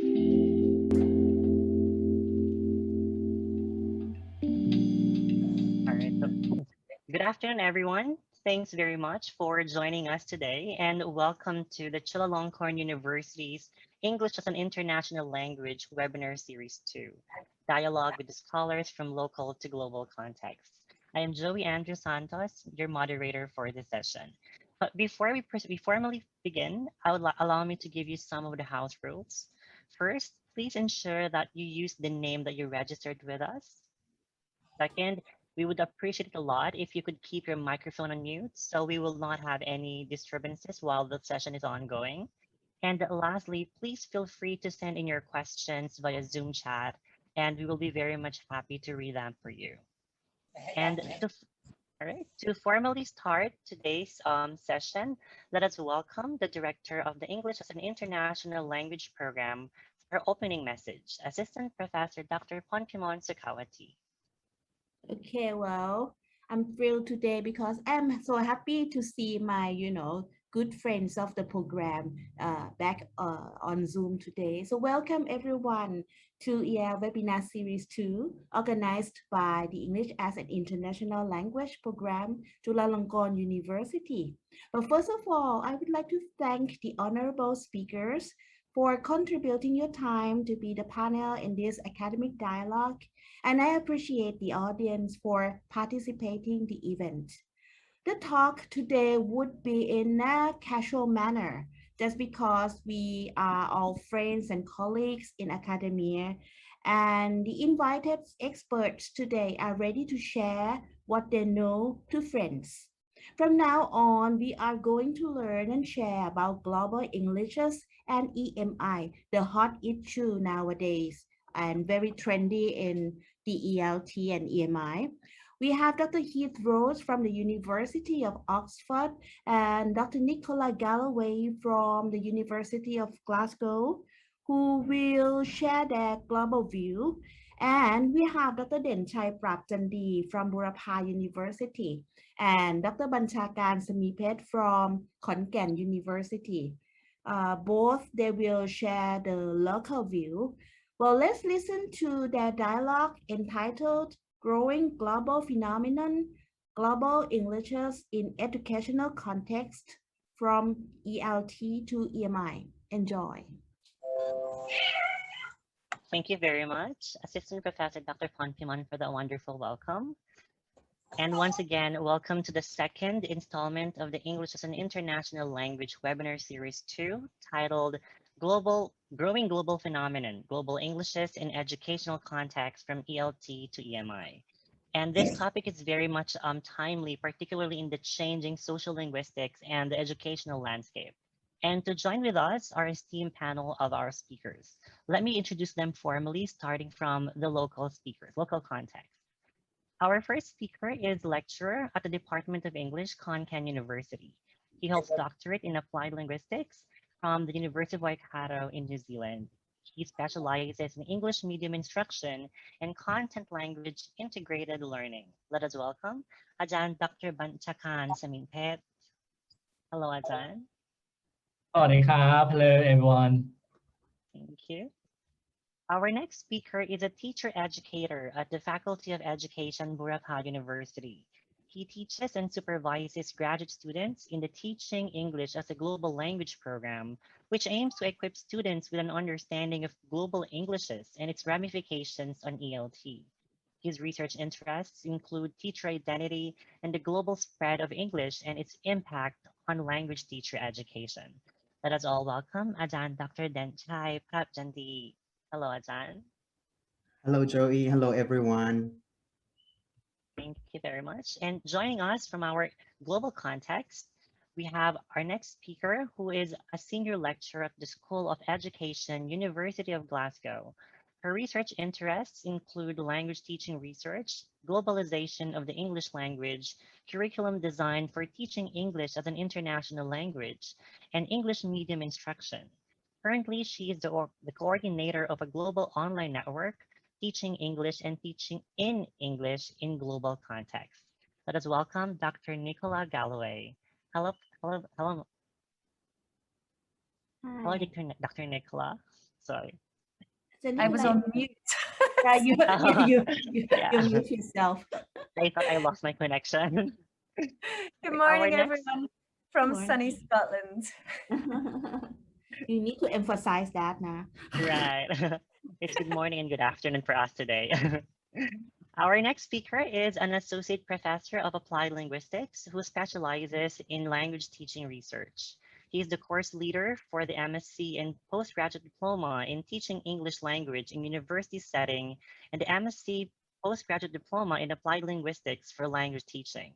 All right. So good afternoon, everyone. Thanks very much for joining us today, and welcome to the Chulalongkorn University's English as an International Language webinar series 2, Dialogue with the Scholars from Local to Global Contexts. I am Joey Andrew Santos, your moderator for this session. But before we formally begin, allow me to give you some of the house rules. First, please ensure that you use the name that you registered with us. Second, we would appreciate it a lot if you could keep your microphone on mute so we will not have any disturbances while the session is ongoing. And lastly, please feel free to send in your questions via Zoom chat, and we will be very much happy to read them for you. And all right, to formally start today's session, let us welcome the director of the English as an International Language Program for her opening message, Assistant Professor Dr. Ponpimon Sukawati. Okay, well, I'm thrilled today because I'm so happy to see my, good friends of the program back on Zoom today. So welcome everyone to EIL Webinar Series 2, organized by the English as an International Language Program, Chulalongkorn University. But first of all, I would like to thank the honorable speakers for contributing your time to be the panel in this academic dialogue, and I appreciate the audience for participating in the event. The talk today would be in a casual manner, just because we are all friends and colleagues in academia, and the invited experts today are ready to share what they know to friends. From now on, we are going to learn and share about global Englishes and EMI, the hot issue nowadays and very trendy in the ELT and EMI. We have Dr. Heath from the University of Oxford and Dr. Nicola Galloway from the University of Glasgow, who will share their global view. And we have Dr. Denchai Prabjandee from Burapha University and Dr. Banchakarn Sameephet from Khon University. Both they will share the local view. Well, let's listen to their dialogue entitled Growing Global Phenomenon, Global Englishes in Educational Context from ELT to EMI. Enjoy. Thank you very much, Assistant Professor Dr. Ponpimon, for the wonderful welcome. And once again, welcome to the second installment of the English as an International Language webinar series 2, titled Growing Global Phenomenon, Global Englishes in Educational Context from ELT to EMI. And this topic is very much timely, particularly in the changing social linguistics and the educational landscape. And to join with us, our esteemed panel of our speakers. Let me introduce them formally, starting from the local speakers, local context. Our first speaker is lecturer at the Department of English, Khon University. He holds doctorate in applied linguistics from the University of Waikato in New Zealand. He specializes in English medium instruction and content language integrated learning. Let us welcome Ajahn Dr. Banchakarn Sameephet. Hello, Ajahn. Hello, everyone. Thank you. Our next speaker is a teacher educator at the Faculty of Education, Burapha University. He teaches and supervises graduate students in the Teaching English as a Global Language program, which aims to equip students with an understanding of global Englishes and its ramifications on ELT. His research interests include teacher identity and the global spread of English and its impact on language teacher education. Let us all welcome Ajahn Dr. Denchai Prabjandee. Hello, Ajahn. Hello, Joey. Hello, everyone. Thank you very much. And joining us from our global context, we have our next speaker, who is a senior lecturer at the School of Education, University of Glasgow. Her research interests include language teaching research, globalization of the English language, curriculum design for teaching English as an international language, and English medium instruction. Currently, she is the coordinator of a global online network, teaching English and teaching in English in global context. Let us welcome Dr. Nicola Galloway. Hello, Hi. Dr. Nicola. Sorry. Sending I was like, on mute. yeah, you, Yeah, you mute yourself. I thought I lost my connection. Good Our morning, next, everyone from Morning. sunny Scotland. You need to emphasize that now. right. It's good morning and good afternoon for us today. Our next speaker is an associate professor of applied linguistics who specializes in language teaching research. He is the course leader for the MSc and postgraduate diploma in teaching English language in university setting and the MSc postgraduate diploma in applied linguistics for language teaching.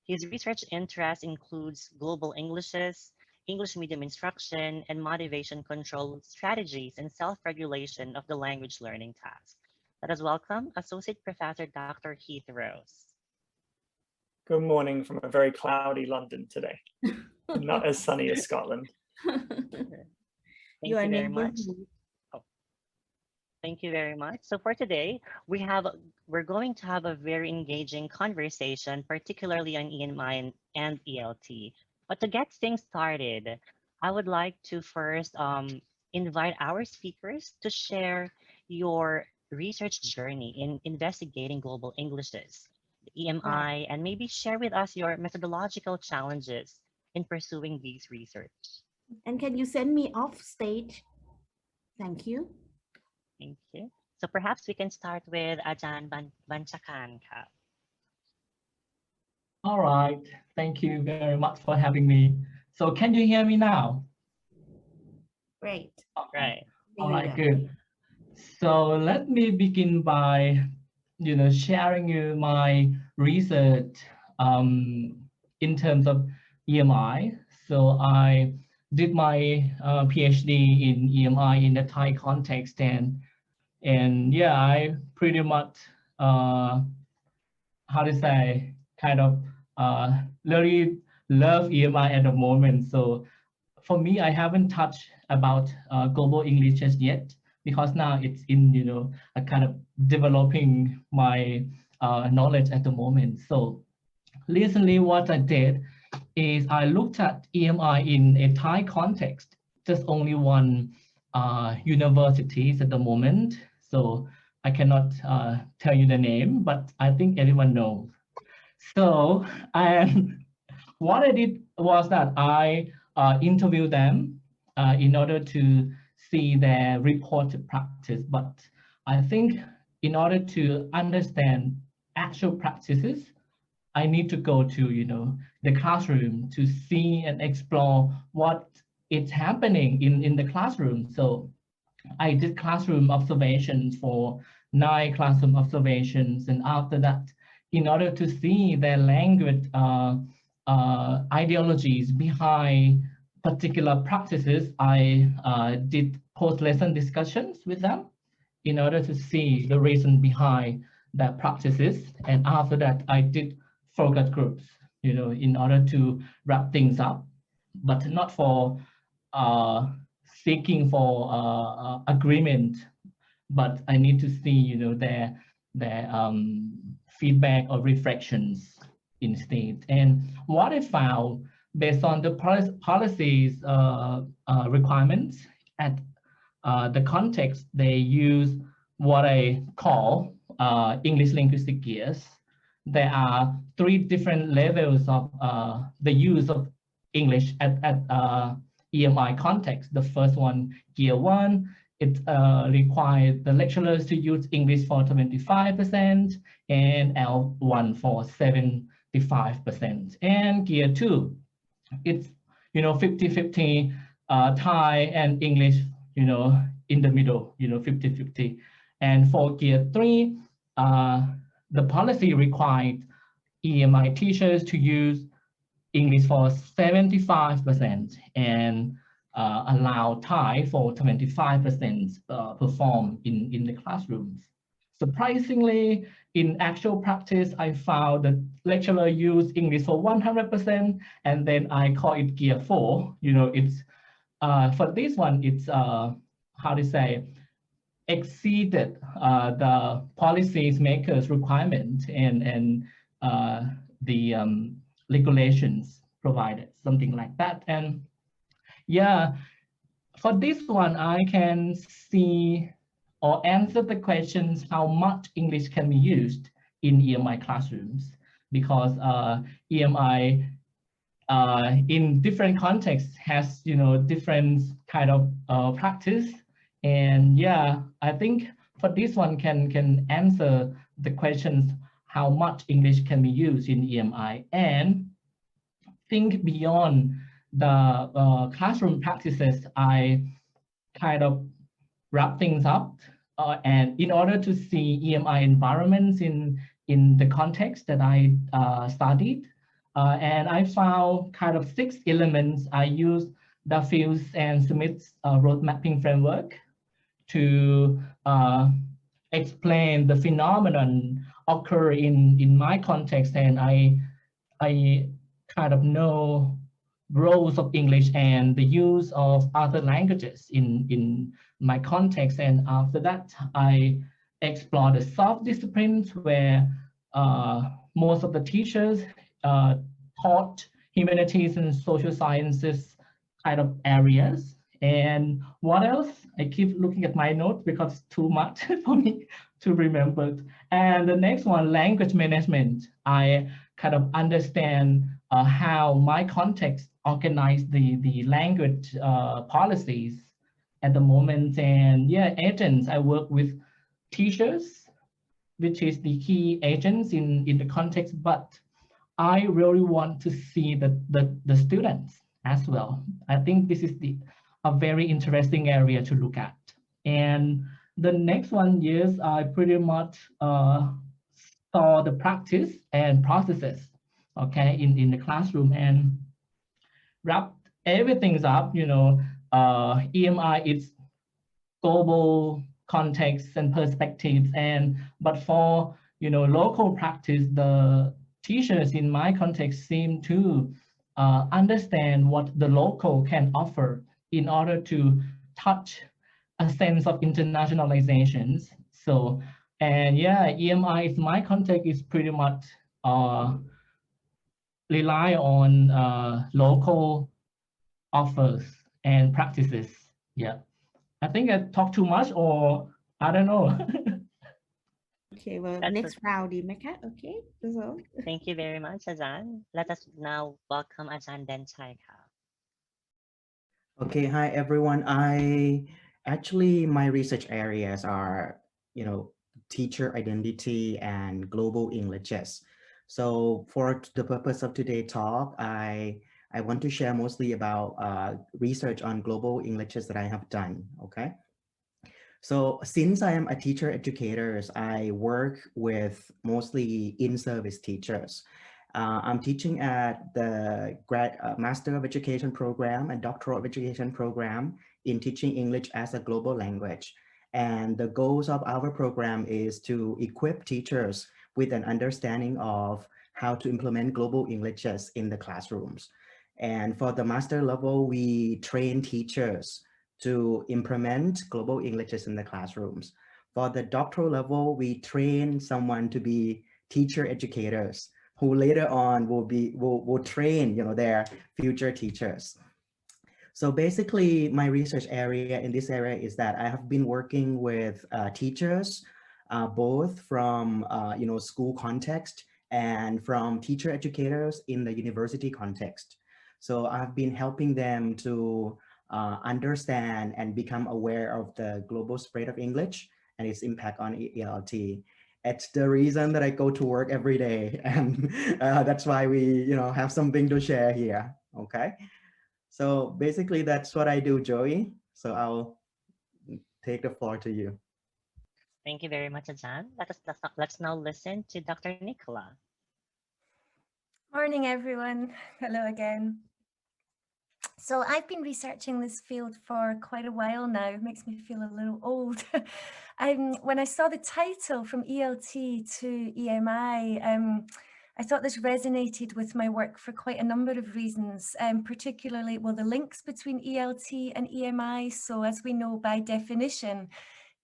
His research interest includes global Englishes, English medium instruction, and motivation control strategies and self-regulation of the language learning task. Let us welcome Associate Professor Dr. Heath Rose. Good morning from a very cloudy London today. Not as sunny as Scotland. Thank Your you very much. neighborhood. Thank you very much. So for today, we're going to have a very engaging conversation, particularly on EMI and ELT. But to get things started, I would like to first invite our speakers to share your research journey in investigating global Englishes, the EMI, and maybe share with us your methodological challenges in pursuing these research. And can you send me off stage? Thank you. Thank you. So perhaps we can start with Ajahn Banchakarn. All right. Thank you very much for having me. So can you hear me now? Great. Right. All right, good. So let me begin by, sharing you my research in terms of EMI. So I did my PhD in EMI in the Thai context, and yeah, I pretty much how to say, kind of really love EMI at the moment. So for me, I haven't touched about global English just yet, because now it's in, a kind of developing my knowledge at the moment. So recently what I did is I looked at EMI in a Thai context, just only one universities at the moment. So I cannot tell you the name, but I think everyone knows. So what I did was that I interviewed them in order to see their reported practice. But I think in order to understand actual practices, I need to go to, the classroom to see and explore what is happening in the classroom. So I did classroom observations for 9 classroom observations. And after that, in order to see their language ideologies behind particular practices, I did post-lesson discussions with them in order to see the reason behind their practices. And after that, I did focus groups, in order to wrap things up, but not for seeking for agreement, but I need to see, their feedback or reflections instead. And what I found based on the policies requirements at the context, they use what I call English linguistic gears. There are 3 different levels of the use of English at EMI context. The first one, gear 1, it requires the lecturers to use English for 25% and L1 for 75%. And gear 2, it's 50-50 Thai and English, in the middle, 50-50. And for gear 3, the policy required EMI teachers to use English for 75% and allow Thai for 25% perform in the classrooms. Surprisingly, in actual practice, I found that lecturer use English for 100%, and then I call it gear 4. It's for this one, it's how to say, exceeded the policies makers requirement and the regulations provided, something like that. And yeah, for this one, I can see or answer the questions how much English can be used in EMI classrooms, because EMI in different contexts has different kind of practice. And yeah, I think for this one can answer the questions how much English can be used in EMI, and think beyond the classroom practices. I kind of wrap things up, and in order to see EMI environments in the context that I studied, and I found kind of 6 elements. I used Duffield and Smith's road mapping framework to explain the phenomenon occur in my context, and I kind of know roles of English and the use of other languages in my context. And after that, I explored the soft disciplines where most of the teachers taught humanities and social sciences kind of areas. And what else? I keep looking at my notes because it's too much for me to remember. And the next one, language management. I kind of understand how my context organize the language policies at the moment. And yeah, agents. I work with teachers, which is the key agents in the context, but I really want to see the students as well. I think this is a very interesting area to look at. And the next one, yes, I pretty much saw the practice and processes, okay, in the classroom, and wrap everything up. EMI is global contexts and perspectives, but for local practice, the teachers in my context seem to understand what the local can offer in order to touch a sense of internationalizations. So, and yeah, EMI is my context is pretty much rely on local offers and practices. Yeah, I think I talked too much, or I don't know. Okay, well, That's next round, Mecca. Okay, so Thank you very much, Azan. Let us now welcome Azan Denchai. Okay, hi everyone. My research areas are, teacher identity and global Englishes. So for the purpose of today's talk, I want to share mostly about research on global Englishes that I have done. Okay. So since I am a teacher educator, I work with mostly in-service teachers. I'm teaching at the Master of Education program and Doctoral of Education program in teaching English as a global language. And the goals of our program is to equip teachers with an understanding of how to implement global Englishes in the classrooms. And for the master level, we train teachers to implement global Englishes in the classrooms. For the doctoral level, we train someone to be teacher educators who later on will train their future teachers. So basically, my research area in this area is that I have been working with teachers, both from school context and from teacher educators in the university context. So I've been helping them to understand and become aware of the global spread of English and its impact on ELT. It's the reason that I go to work every day, and that's why we have something to share here. Okay, so basically that's what I do, Joey. So I'll take the floor to you. Thank you very much, Azan. Let's now listen to Dr. Nicola. Morning, everyone. Hello again. So I've been researching this field for quite a while now. It makes me feel a little old. When I saw the title from ELT to EMI, I thought this resonated with my work for quite a number of reasons, particularly, well, the links between ELT and EMI. So as we know by definition,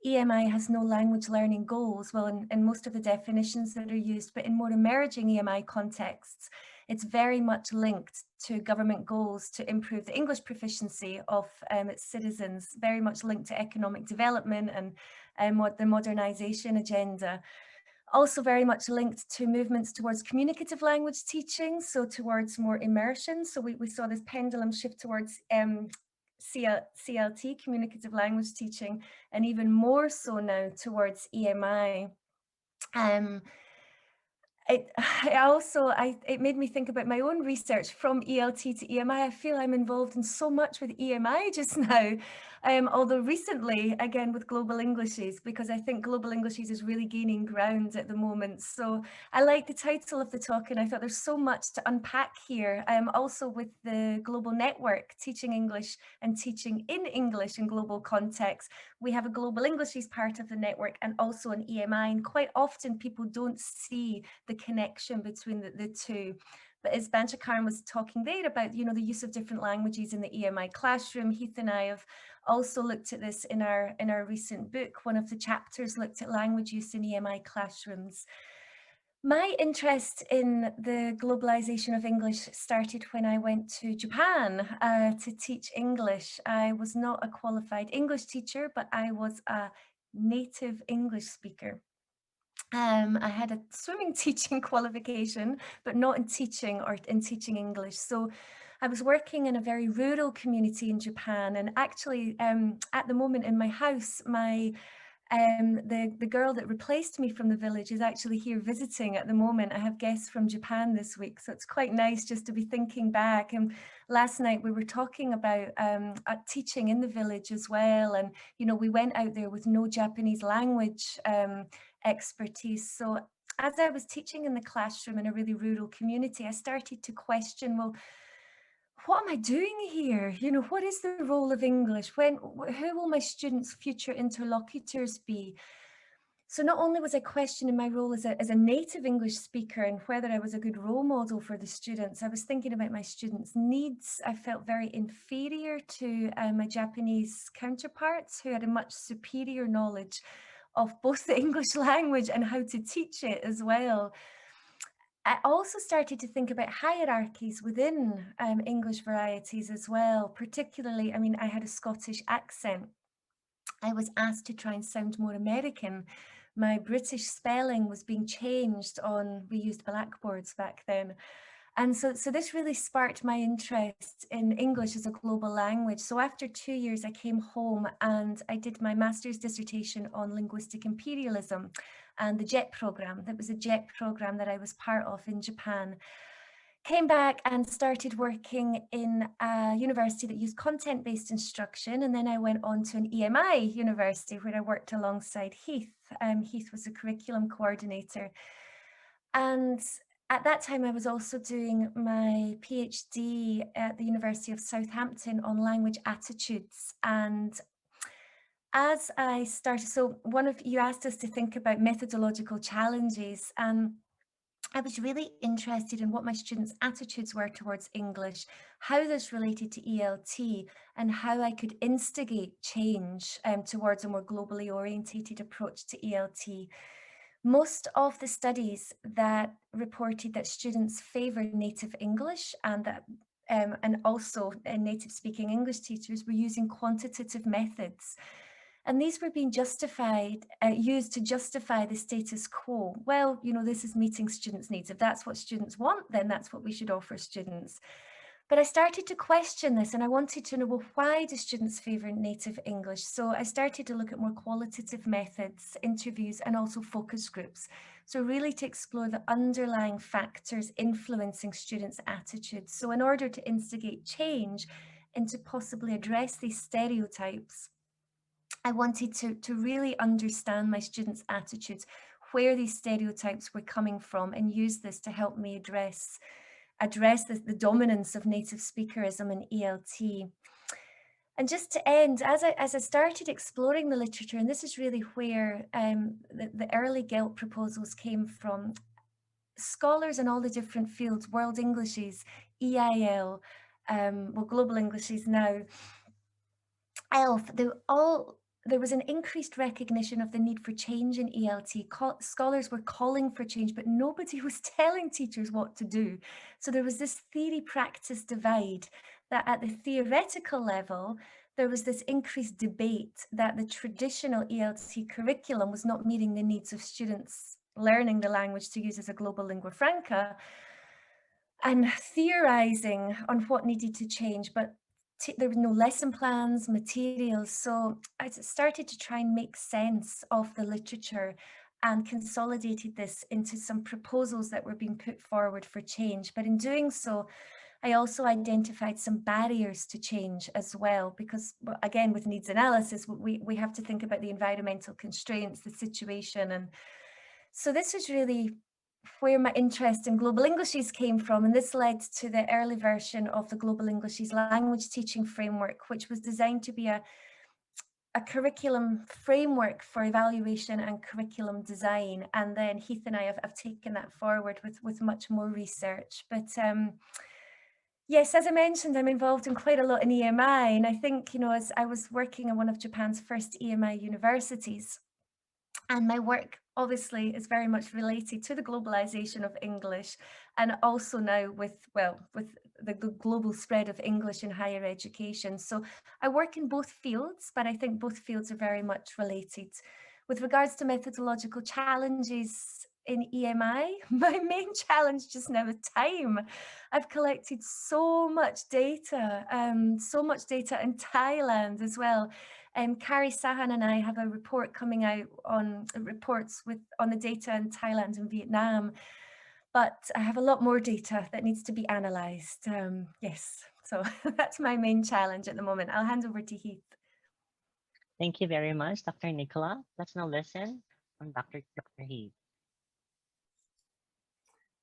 EMI has no language learning goals, well, in most of the definitions that are used, but in more emerging EMI contexts, it's very much linked to government goals to improve the English proficiency of its citizens, very much linked to economic development and the modernization agenda. Also very much linked to movements towards communicative language teaching, so towards more immersion. So we saw this pendulum shift towards CLT, communicative language teaching, and even more so now towards EMI. It made me think about my own research from ELT to EMI. I feel I'm involved in so much with EMI just now, although recently, again, with Global Englishes, because I think Global Englishes is really gaining ground at the moment. So I like the title of the talk, and I thought there's so much to unpack here. Also with the Global Network, Teaching English and Teaching in English in Global Context, we have a Global Englishes part of the network and also an EMI, and quite often people don't see the connection between the two. But as Banchakarn was talking there about, you know, the use of different languages in the EMI classroom, Heath and I have also looked at this in our recent book. One of the chapters looked at language use in EMI classrooms. My interest in the globalization of English started when I went to Japan to teach English. I was not a qualified English teacher, but I was a native English speaker. I had a swimming teaching qualification, but not in teaching or in teaching English. So I was working in a very rural community in Japan, and actually at the moment in my house, the girl that replaced me from the village is actually here visiting at the moment. I have guests from Japan this week, so it's quite nice just to be thinking back. And last night we were talking about teaching in the village as well, and you know, we went out there with no Japanese language expertise. So as I was teaching in the classroom in a really rural community, I started to question, well, what am I doing here? You know, what is the role of English? Who will my students' future interlocutors be? So not only was I questioning my role as a native English speaker and whether I was a good role model for the students, I was thinking about my students' needs. I felt very inferior to my Japanese counterparts who had a much superior knowledge of both the English language and how to teach it as well. I also started to think about hierarchies within English varieties as well, particularly, I mean, I had a Scottish accent. I was asked to try and sound more American. My British spelling was being changed we used blackboards back then. And so this really sparked my interest in English as a global language. So after 2 years, I came home and I did my master's dissertation on linguistic imperialism and the JET program. That was a JET program that I was part of in Japan. Came back and started working in a university that used content-based instruction. And then I went on to an EMI university where I worked alongside Heath. Heath was a curriculum coordinator. And at that time, I was also doing my PhD at the University of Southampton on language attitudes. And as I started, so one of you asked us to think about methodological challenges, and I was really interested in what my students' attitudes were towards English, how this related to ELT, and how I could instigate change towards a more globally orientated approach to ELT. Most of the studies that reported that students favoured native English and that and also native speaking English teachers were using quantitative methods. And these were being used to justify the status quo. Well, you know, this is meeting students' needs. If that's what students want, then that's what we should offer students. But I started to question this and I wanted to know, well, why do students favour native English? So I started to look at more qualitative methods, interviews, and also focus groups. So really to explore the underlying factors influencing students' attitudes. So in order to instigate change and to possibly address these stereotypes, I wanted to really understand my students' attitudes, where these stereotypes were coming from, and use this to help me address the dominance of native speakerism in ELT. And just to end, as I started exploring the literature, and this is really where the early GELT proposals came from, scholars in all the different fields, World Englishes, EIL, well, Global Englishes now, ELT, there was an increased recognition of the need for change in ELT. Scholars were calling for change, but nobody was telling teachers what to do. So there was this theory-practice divide that at the theoretical level, there was this increased debate that the traditional ELT curriculum was not meeting the needs of students learning the language to use as a global lingua franca, and theorizing on what needed to change, but there were no lesson plans, materials. So I started to try and make sense of the literature and consolidated this into some proposals that were being put forward for change. But in doing so, I also identified some barriers to change as well, because again, with needs analysis, we have to think about the environmental constraints, the situation. And so this was really where my interest in global Englishes came from. And this led to the early version of the Global Englishes language teaching framework, which was designed to be a curriculum framework for evaluation and curriculum design. And then Heath and I have taken that forward with much more research. But yes, as I mentioned, I'm involved in quite a lot in EMI. And I think, you know, as I was working in one of Japan's first EMI universities, and my work obviously is very much related to the globalization of English, and also now with the global spread of English in higher education. So I work in both fields, but I think both fields are very much related. With regards to methodological challenges in EMI, my main challenge just now is time. I've collected so much data in Thailand as well. Kari Sahan and I have a report coming out on on the data in Thailand and Vietnam, but I have a lot more data that needs to be analysed. Yes, so that's my main challenge at the moment. I'll hand over to Heath. Thank you very much, Dr. Nicola. Let's now listen from Dr. Heath.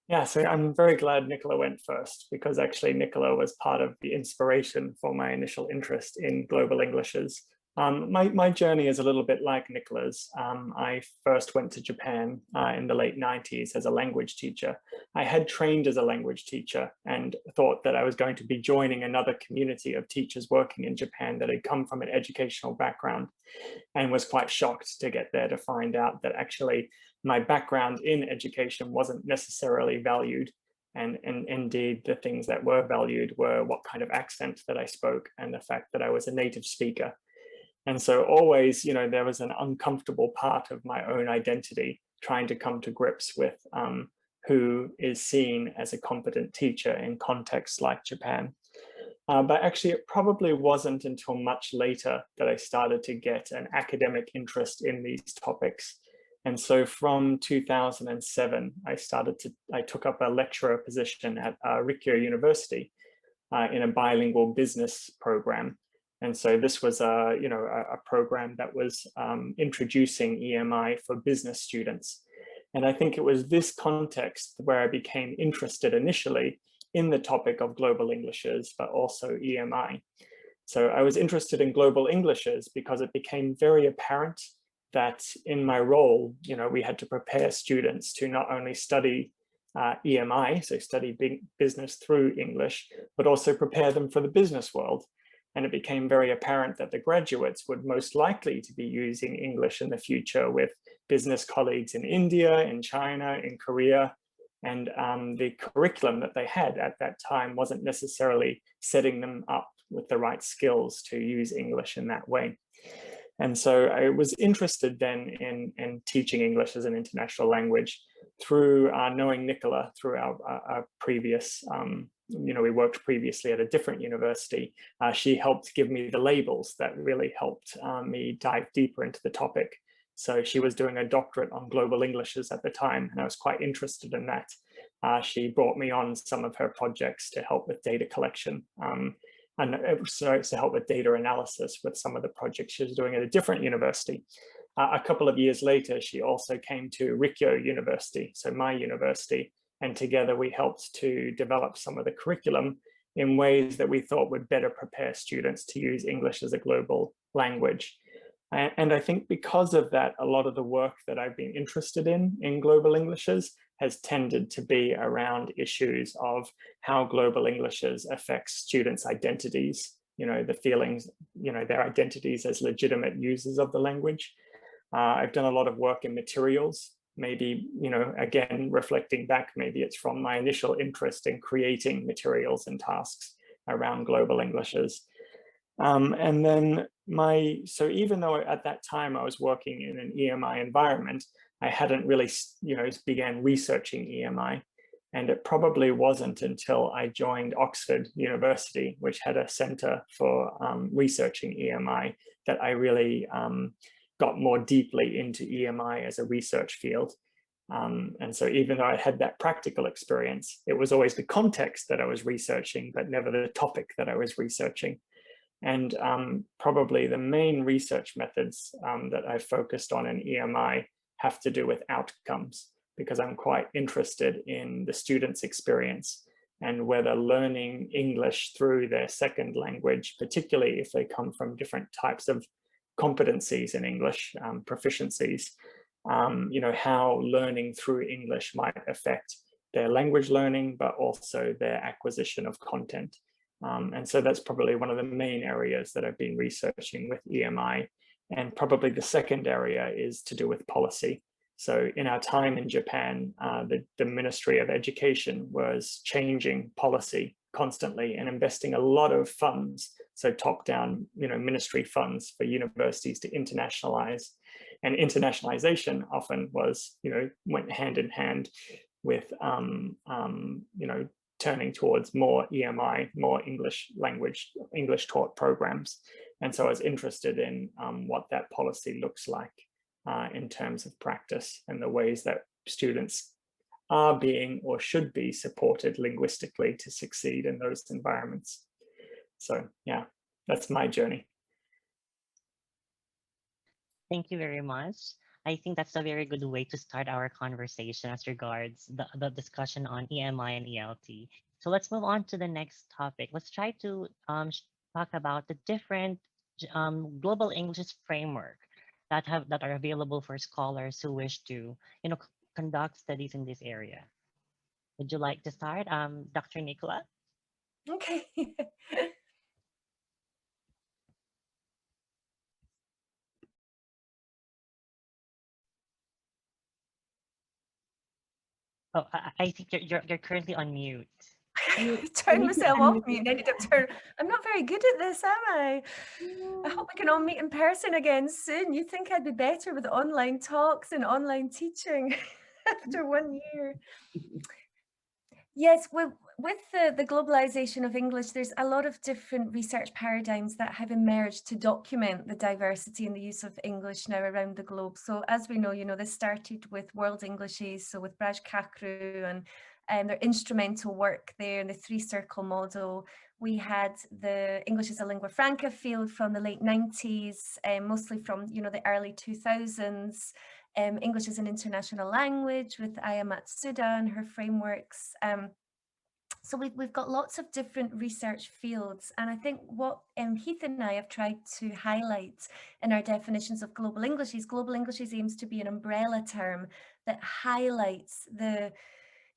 Yeah, so I'm very glad Nicola went first, because actually Nicola was part of the inspiration for my initial interest in global Englishes. My journey is a little bit like Nicola's. I first went to Japan in the late 90s as a language teacher. I had trained as a language teacher and thought that I was going to be joining another community of teachers working in Japan that had come from an educational background, and was quite shocked to get there to find out that actually my background in education wasn't necessarily valued. And indeed, the things that were valued were what kind of accent that I spoke and the fact that I was a native speaker. And so always, you know, there was an uncomfortable part of my own identity trying to come to grips with who is seen as a competent teacher in contexts like Japan. But actually, it probably wasn't until much later that I started to get an academic interest in these topics. And so from 2007, I took up a lecturer position at Burapha University in a bilingual business program. And so this was a program that was introducing EMI for business students. And I think it was this context where I became interested initially in the topic of global Englishes, but also EMI. So I was interested in global Englishes because it became very apparent that in my role, you know, we had to prepare students to not only study EMI, so study business through English, but also prepare them for the business world. And it became very apparent that the graduates would most likely to be using English in the future with business colleagues in India, in China, in Korea. And the curriculum that they had at that time wasn't necessarily setting them up with the right skills to use English in that way. And so I was interested then in teaching English as an international language through knowing Nicola through our previous, we worked previously at a different university. She helped give me the labels that really helped me dive deeper into the topic. So she was doing a doctorate on global Englishes at the time, and I was quite interested in that. She brought me on some of her projects to help with data collection and to help with data analysis with some of the projects she was doing at a different university. A couple of years later, she also came to Burapha University, so my university, and together we helped to develop some of the curriculum in ways that we thought would better prepare students to use English as a global language. And I think because of that, a lot of the work that I've been interested in global Englishes has tended to be around issues of how global Englishes affects students' identities, the feelings, their identities as legitimate users of the language. I've done a lot of work in materials, maybe, again, reflecting back, maybe it's from my initial interest in creating materials and tasks around global Englishes. And then so even though at that time I was working in an EMI environment, I hadn't really, began researching EMI. And it probably wasn't until I joined Oxford University, which had a center for researching EMI, that I really got more deeply into EMI as a research field. And so even though I had that practical experience, it was always the context that I was researching, but never the topic that I was researching. And probably the main research methods that I focused on in EMI have to do with outcomes, because I'm quite interested in the student's experience and whether learning English through their second language, particularly if they come from different types of competencies in English, proficiencies, how learning through English might affect their language learning, but also their acquisition of content. And so that's probably one of the main areas that I've been researching with EMI. And probably the second area is to do with policy. So in our time in Japan, the Ministry of Education was changing policy constantly and investing a lot of funds, so top-down, ministry funds for universities to internationalize. And internationalization often was, went hand in hand with, turning towards more EMI, more English language, English taught programs. And so I was interested in what that policy looks like in terms of practice and the ways that students are being or should be supported linguistically to succeed in those environments. So yeah, that's my journey. Thank you very much. I think that's a very good way to start our conversation as regards the discussion on EMI and ELT. So let's move on to the next topic. Let's try to talk about the different global English framework that are available for scholars who wish to, conduct studies in this area. Would you like to start, Dr. Nicola? Okay. Oh, I think you're currently on mute. Turn myself off mute. I'm not very good at this, am I? I hope we can all meet in person again soon. You think I'd be better with online talks and online teaching after 1 year? Yes, with the globalization of English, there's a lot of different research paradigms that have emerged to document the diversity in the use of English now around the globe. So as we know, this started with World Englishes, so with Banchakarn and their instrumental work there in the three-circle model. We had the English as a lingua franca field from the late 90s, mostly from the early 2000s. English as an international language with Aya Matsuda and her frameworks. So we've got lots of different research fields, and I think what Heath and I have tried to highlight in our definitions of global Englishes aims to be an umbrella term that highlights the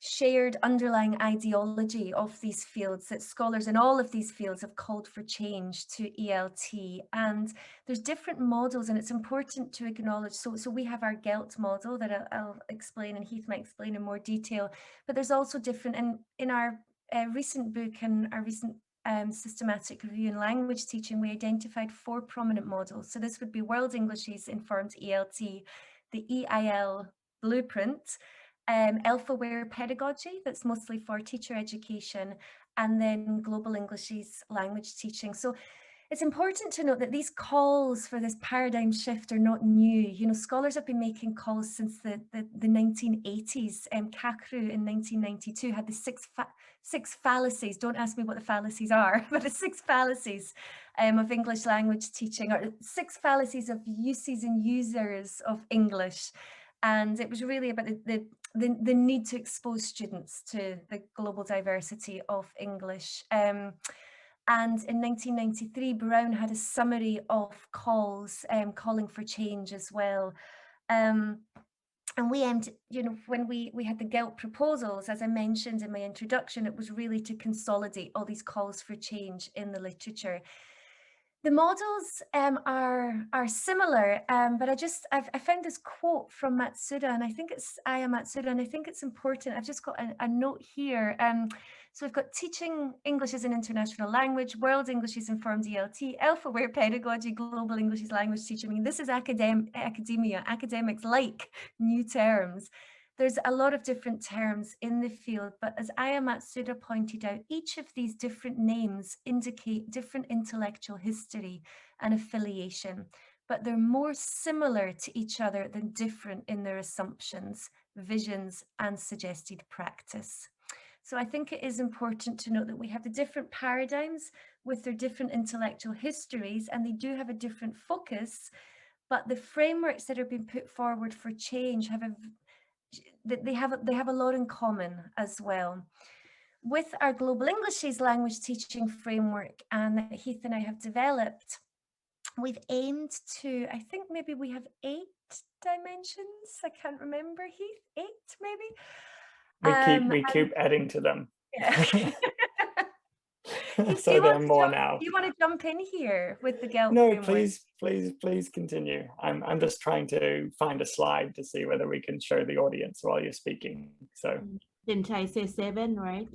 shared underlying ideology of these fields, that scholars in all of these fields have called for change to ELT. And there's different models, and it's important to acknowledge. So we have our GELT model that I'll explain, and Heath might explain in more detail, but there's also different, and in our recent book and our recent systematic review in language teaching, we identified 4 prominent models. So this would be World Englishes informed ELT, the EIL blueprint, Alpha-aware pedagogy, that's mostly for teacher education, and then Global Englishes language teaching. So it's important to note that these calls for this paradigm shift are not new. Scholars have been making calls since the 1980s. Kakru in 1992 had the six fallacies. Don't ask me what the fallacies are, but the 6 fallacies of English language teaching, or 6 fallacies of uses and users of English. And it was really about the need to expose students to the global diversity of English. And in 1993, Brown had a summary of calls calling for change as well. And we aimed, when we had the GELT proposals, as I mentioned in my introduction, it was really to consolidate all these calls for change in the literature. The models are similar, but I found this quote from Matsuda, and I think it's Aya Matsuda, and I think it's important. I've just got a note here. So we've got teaching English as an international language, world English is informed ELT, alpha-aware pedagogy, global English is language teaching. I mean, this is academia. Academics like new terms. There's a lot of different terms in the field, but as Aya Matsuda pointed out, each of these different names indicate different intellectual history and affiliation, but they're more similar to each other than different in their assumptions, visions, and suggested practice. So I think it is important to note that we have the different paradigms with their different intellectual histories, and they do have a different focus, but the frameworks that are being put forward for change they have a lot in common as well. With our Global English language teaching framework that Heath and I have developed, we've aimed to, I think maybe we have 8 dimensions. I can't remember, Heath, 8 maybe? We keep adding to them. Yeah. Heath, So there are more now. Do you want to jump in here with the GELT No, framework? please continue. I'm just trying to find a slide to see whether we can show the audience while you're speaking. So Denchai say 7, right?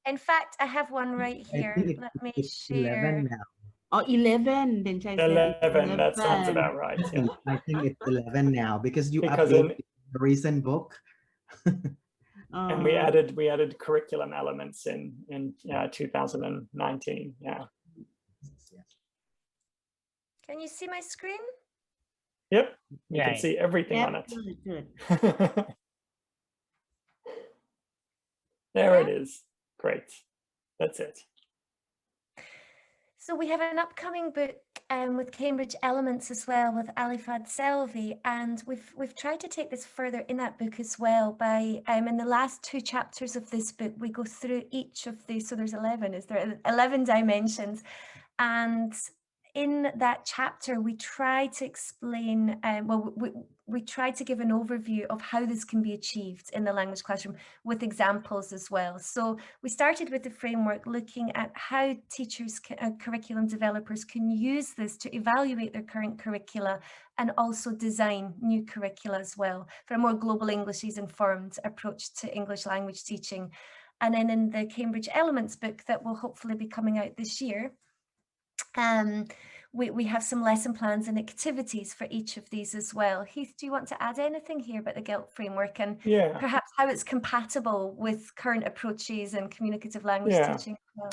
In fact, I have one right here. Let me share. 11 now. Or 11, Denchai said 11, that sounds about right. Yeah. I think it's 11 now because you Because updated the recent book. And we added curriculum elements in 2019. Yeah. Can you see my screen? Yep. You Right. can see everything on it. Good. There it is. Great. That's it. So we have an upcoming book with Cambridge Elements as well with Alifad Selvi, and we've tried to take this further in that book as well by in the last 2 chapters of this book we go through each of these. So there's 11. Is there 11 dimensions? And in that chapter, we try to explain, we try to give an overview of how this can be achieved in the language classroom with examples as well. So we started with the framework looking at how teachers, curriculum developers can use this to evaluate their current curricula and also design new curricula as well for a more global English informed approach to English language teaching. And then in the Cambridge Elements book that will hopefully be coming out this year, we have some lesson plans and activities for each of these as well. Heath, do you want to add anything here about the GELT framework and perhaps how it's compatible with current approaches and communicative language teaching as well?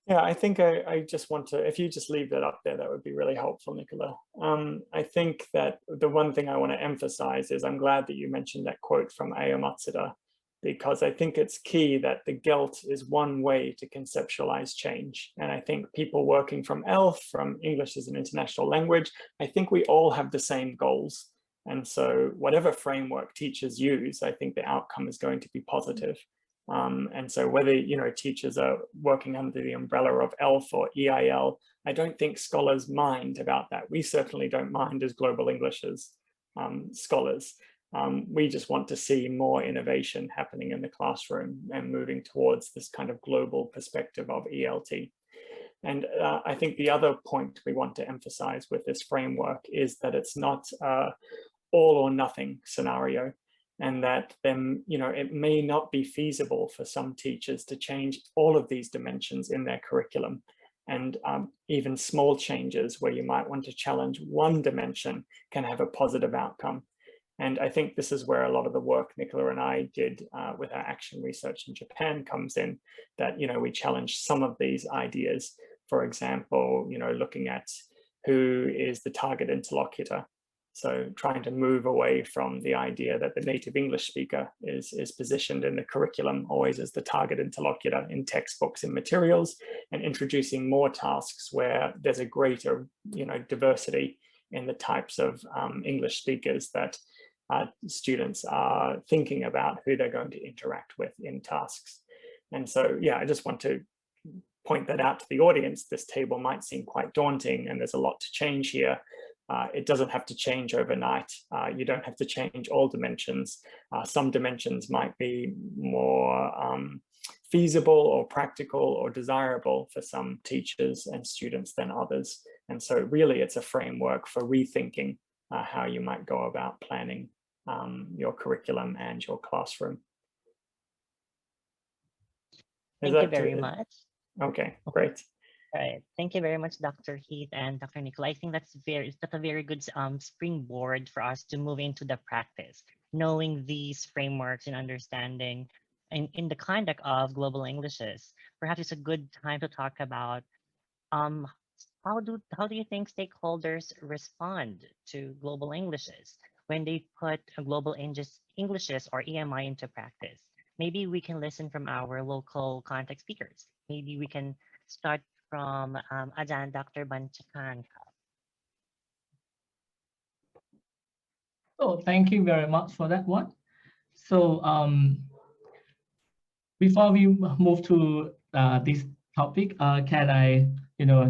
Yeah, I think I just want to, if you just leave that up there, that would be really helpful, Nicola. I think that the one thing I want to emphasize is I'm glad that you mentioned that quote from Aya Matsuda, because I think it's key that the GELT is one way to conceptualize change. And I think people working from ELT, from English as an international language, I think we all have the same goals. And so whatever framework teachers use, I think the outcome is going to be positive. And so whether, teachers are working under the umbrella of ELT or EIL, I don't think scholars mind about that. We certainly don't mind as global Englishes scholars. We just want to see more innovation happening in the classroom and moving towards this kind of global perspective of ELT. And I think the other point we want to emphasize with this framework is that it's not all or nothing scenario, and that then, it may not be feasible for some teachers to change all of these dimensions in their curriculum. And even small changes where you might want to challenge one dimension can have a positive outcome. And I think this is where a lot of the work Nicola and I did with our action research in Japan comes in, that, we challenge some of these ideas. For example, looking at who is the target interlocutor. So trying to move away from the idea that the native English speaker is positioned in the curriculum always as the target interlocutor in textbooks and materials, and introducing more tasks where there's a greater, diversity in the types of English speakers that students are thinking about who they're going to interact with in tasks. And so, I just want to point that out to the audience. This table might seem quite daunting and there's a lot to change here. It doesn't have to change overnight. You don't have to change all dimensions. Some dimensions might be more feasible or practical or desirable for some teachers and students than others. And so really it's a framework for rethinking how you might go about planning your curriculum and your classroom. Thank you very much. Okay, great. Right. Thank you very much, Dr. Heath and Dr. Nicola. I think that's a very good springboard for us to move into the practice, knowing these frameworks and understanding in the conduct of global Englishes. Perhaps it's a good time to talk about how do you think stakeholders respond to global Englishes when they put a global Englishes or EMI into practice? Maybe we can listen from our local contact speakers. Maybe we can start from Ajahn Dr. Banchakarn. So thank you very much for that one. So before we move to this topic, can I,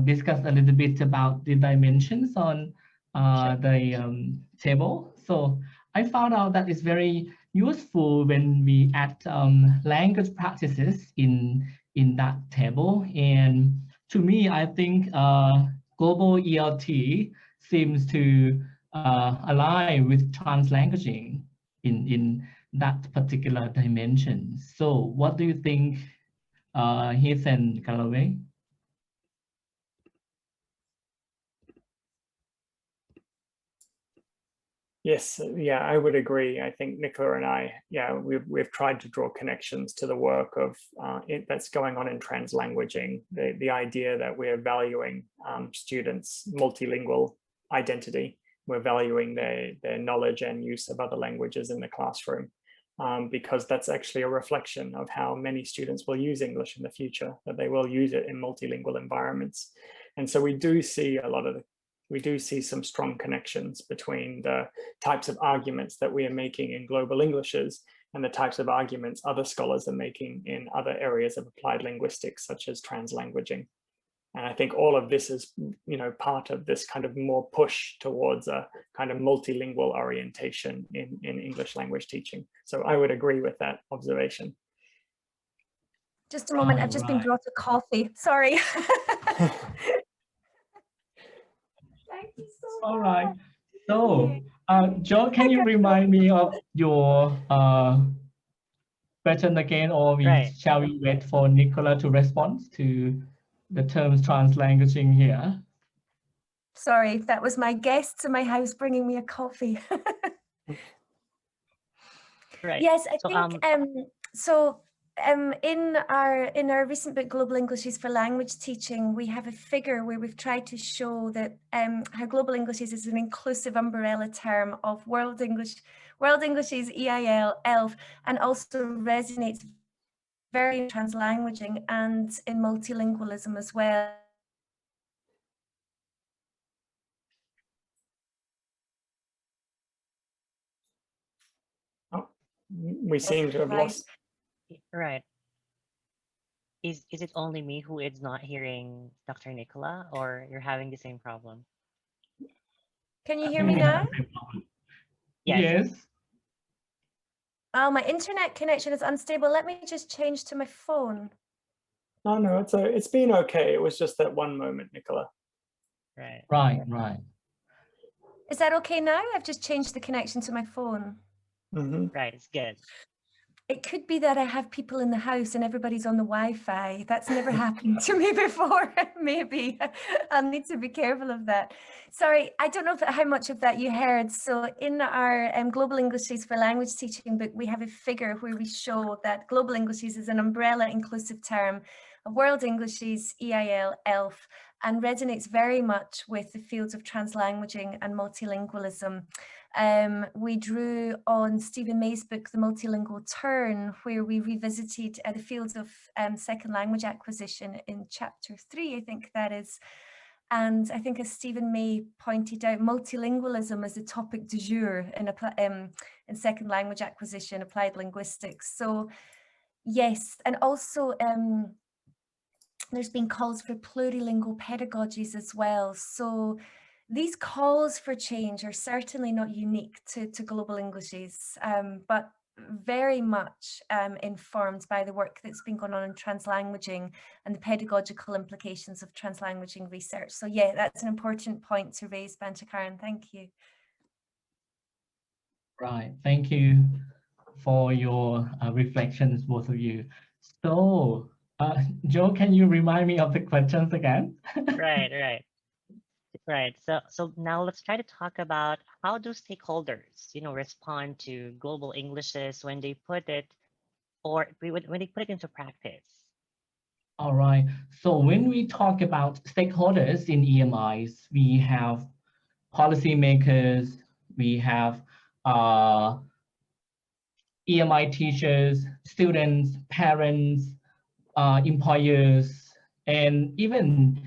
discuss a little bit about the dimensions on the table? So I found out that it's very useful when we add language practices in that table. And to me, I think global ELT seems to align with translanguaging in that particular dimension. So what do you think, Heath and Galloway? Yes, yeah, I would agree. I think Nicola and I, we've tried to draw connections to the work of that's going on in translanguaging, the idea that we're valuing students' multilingual identity. We're valuing their knowledge and use of other languages in the classroom, because that's actually a reflection of how many students will use English in the future, that they will use it in multilingual environments. And so we do see some strong connections between the types of arguments that we are making in global Englishes and the types of arguments other scholars are making in other areas of applied linguistics, such as translanguaging. And I think all of this is, part of this kind of more push towards a kind of multilingual orientation in English language teaching. So I would agree with that observation. Just a moment, I've just been brought a coffee. Sorry. Thank you so much. All right. So, Joe, can you remind me of your question again, or shall we wait for Nicola to respond to the terms translanguaging here? Sorry, that was my guests in my house bringing me a coffee. Right. Yes, I think so. In our recent book, Global Englishes for Language Teaching, we have a figure where we've tried to show that how Global Englishes is an inclusive umbrella term of World Englishes, EIL, ELF, and also resonates very in translanguaging and in multilingualism as well. Oh, we seem to have lost. Right. Is it only me who is not hearing Dr. Nicola, or you're having the same problem? Can you hear me now? Yes. Oh, my internet connection is unstable. Let me just change to my phone. No, it's been okay. It was just that one moment, Nicola. Right. Is that okay now? I've just changed the connection to my phone. Mm-hmm. Right, it's good. It could be that I have people in the house and everybody's on the Wi-Fi. That's never happened to me before. Maybe I'll need to be careful of that. Sorry, I don't know how much of that you heard. So in our Global Englishes for Language Teaching book, we have a figure where we show that Global Englishes is an umbrella inclusive term of World Englishes, EIL, ELF, and resonates very much with the fields of translanguaging and multilingualism. We drew on Stephen May's book, The Multilingual Turn, where we revisited the fields of second language acquisition in chapter 3, I think that is. And I think, as Stephen May pointed out, multilingualism is the topic du jour in second language acquisition, applied linguistics. So yes, and also there's been calls for plurilingual pedagogies as well. So these calls for change are certainly not unique to Global Englishes, but very much informed by the work that's been going on in translanguaging and the pedagogical implications of translanguaging research. So yeah, that's an important point to raise, Banchakarn. Thank you. Right, thank you for your reflections, both of you. So, Joe, can you remind me of the questions again? Right. Right. So now let's try to talk about how do stakeholders, respond to global Englishes when they put it when they put it into practice. All right. So when we talk about stakeholders in EMIs, we have policymakers, we have EMI teachers, students, parents, employers, and even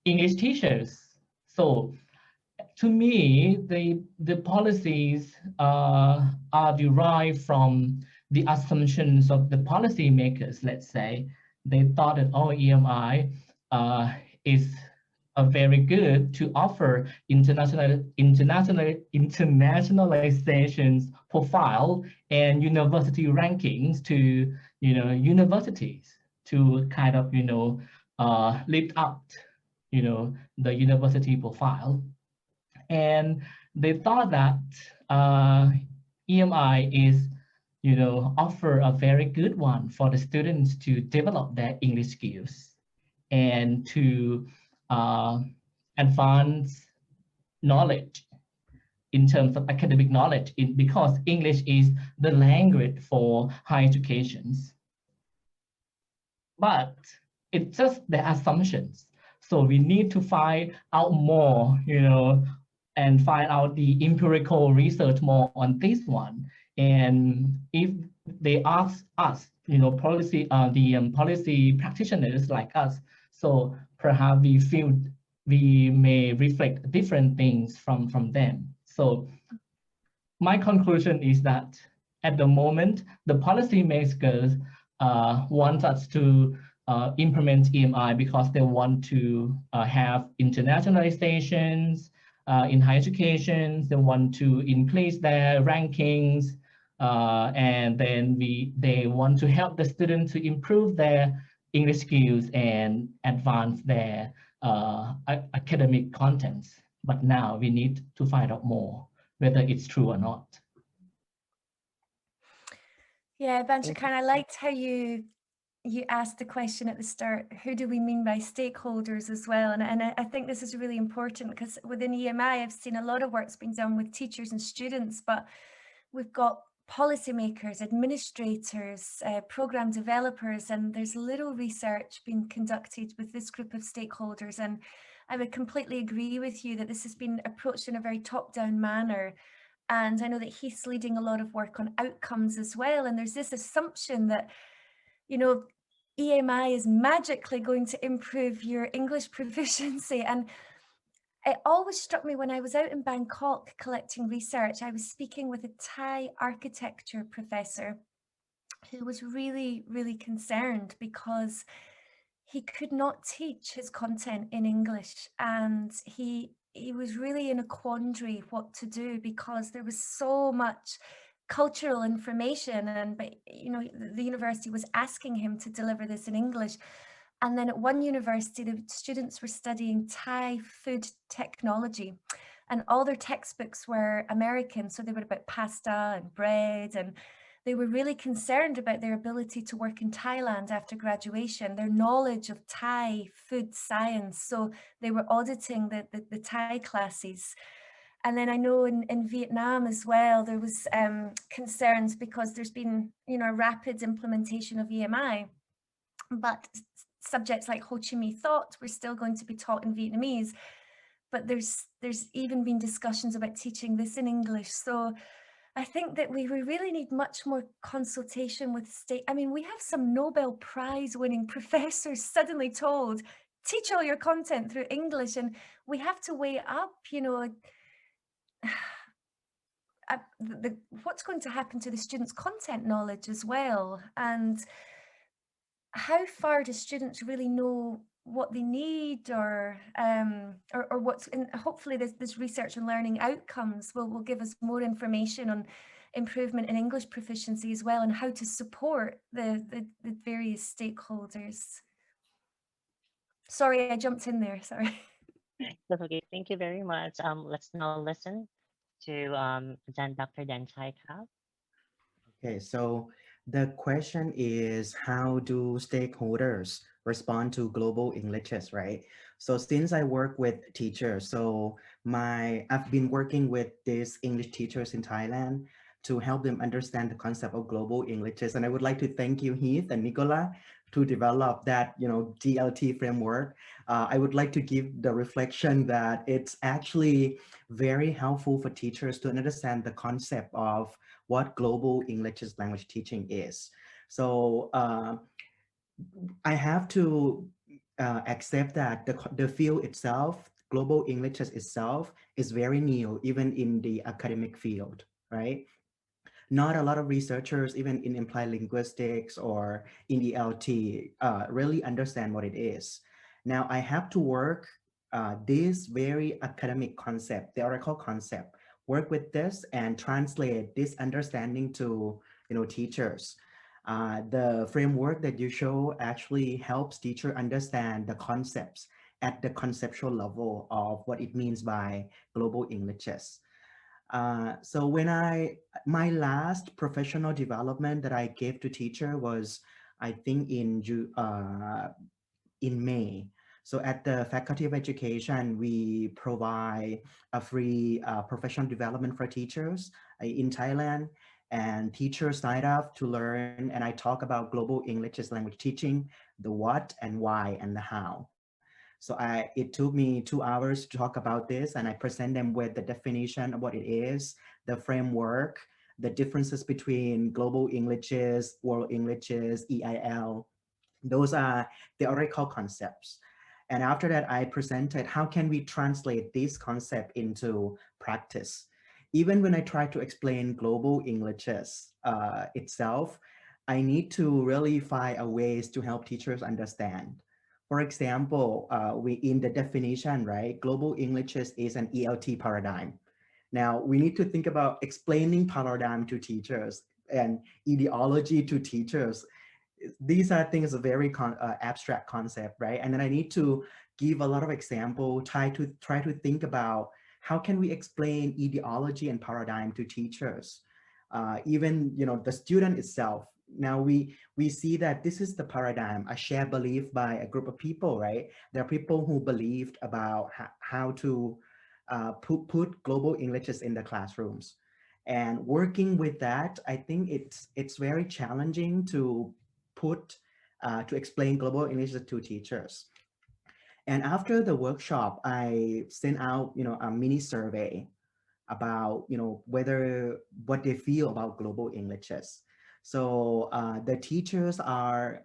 English teachers. So to me, the policies are derived from the assumptions of the policymakers. Let's say they thought that EMI is a very good to offer internationalizations profile and university rankings to universities to kind of lift up the university profile. And they thought that EMI is, offer a very good one for the students to develop their English skills and to advance knowledge in terms of academic knowledge, because English is the language for higher educations. But it's just the assumptions. So we need to find out more, and find out the empirical research more on this one. And if they ask us, policy practitioners like us, so perhaps we feel we may reflect different things from them. So my conclusion is that at the moment, the policymakers want us to implement EMI because they want to have internationalizations in higher education. They want to increase their rankings, and then they want to help the students to improve their English skills and advance their academic contents. But now we need to find out more whether it's true or not. Yeah, Banchakarn, I liked how you asked the question at the start, who do we mean by stakeholders as well? And I think this is really important because within EMI, I've seen a lot of work's being done with teachers and students, but we've got policymakers, administrators, program developers, and there's little research being conducted with this group of stakeholders. And I would completely agree with you that this has been approached in a very top-down manner. And I know that Heath's leading a lot of work on outcomes as well. And there's this assumption that, EMI is magically going to improve your English proficiency. And it always struck me when I was out in Bangkok collecting research, I was speaking with a Thai architecture professor who was really, really concerned because he could not teach his content in English. And he was really in a quandary what to do because there was so much cultural information, but the university was asking him to deliver this in English. And then at one university, the students were studying Thai food technology, and all their textbooks were American, so they were about pasta and bread, and they were really concerned about their ability to work in Thailand after graduation, their knowledge of Thai food science. So they were auditing the Thai classes. And then I know in Vietnam as well, there was concerns because there's been, a rapid implementation of EMI, but subjects like Ho Chi Minh thought were still going to be taught in Vietnamese. But there's even been discussions about teaching this in English. So I think that we really need much more consultation with state. I mean, we have some Nobel Prize winning professors suddenly told, teach all your content through English, and we have to weigh up, what's going to happen to the students' content knowledge as well, and how far do students really know what they need, or what's in. Hopefully this research and learning outcomes will give us more information on improvement in English proficiency as well, and how to support the various stakeholders. Sorry, I jumped in there, sorry. That's okay. Thank you very much. Let's now listen to Dr. Denchai. Okay, so the question is, how do stakeholders respond to global Englishes, right? So since I work with teachers, so I've been working with these English teachers in Thailand to help them understand the concept of global Englishes. And I would like to thank you, Heath and Nicola, to develop that, GLT framework. I would like to give the reflection that it's actually very helpful for teachers to understand the concept of what global English language teaching is. So I have to accept that the field itself, global English itself, is very new, even in the academic field, right? Not a lot of researchers, even in implied linguistics or in ELT, really understand what it is. Now I have to work this very academic concept, theoretical concept, work with this and translate this understanding to teachers. The framework that you show actually helps teacher understand the concepts at the conceptual level of what it means by global Englishes. So my last professional development that I gave to teacher was, I think in May. So at the Faculty of Education, we provide a free professional development for teachers in Thailand, and teachers sign up to learn, and I talk about global English language teaching, the what and why and the how. So it took me 2 hours to talk about this, and I present them with the definition of what it is, the framework, the differences between global Englishes, world Englishes, EIL. Those are theoretical concepts. And after that, I presented how can we translate this concept into practice. Even when I try to explain global Englishes itself, I need to really find a ways to help teachers understand. For example, we in the definition, right? Global Englishes is an ELT paradigm. Now we need to think about explaining paradigm to teachers and ideology to teachers. These are things, a very abstract concept, right? And then I need to give a lot of example, try to think about how can we explain ideology and paradigm to teachers, even the student itself. Now we see that this is the paradigm, a shared belief by a group of people, right? There are people who believed about how to put global Englishes in the classrooms. And working with that, I think it's very challenging to to explain global English to teachers. And after the workshop, I sent out, a mini survey about, what they feel about global Englishes. So the teachers are,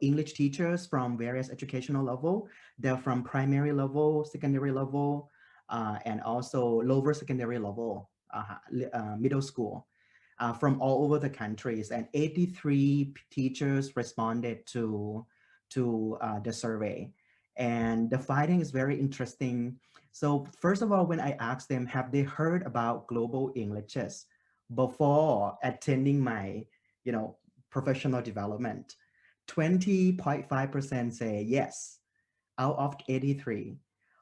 English teachers from various educational level. They're from primary level, secondary level, and also lower secondary level, middle school. From all over the countries, and 83 teachers responded to the survey. And the finding is very interesting. So first of all, when I asked them, have they heard about global Englishes before attending my, professional development? 20.5% say yes, out of 83.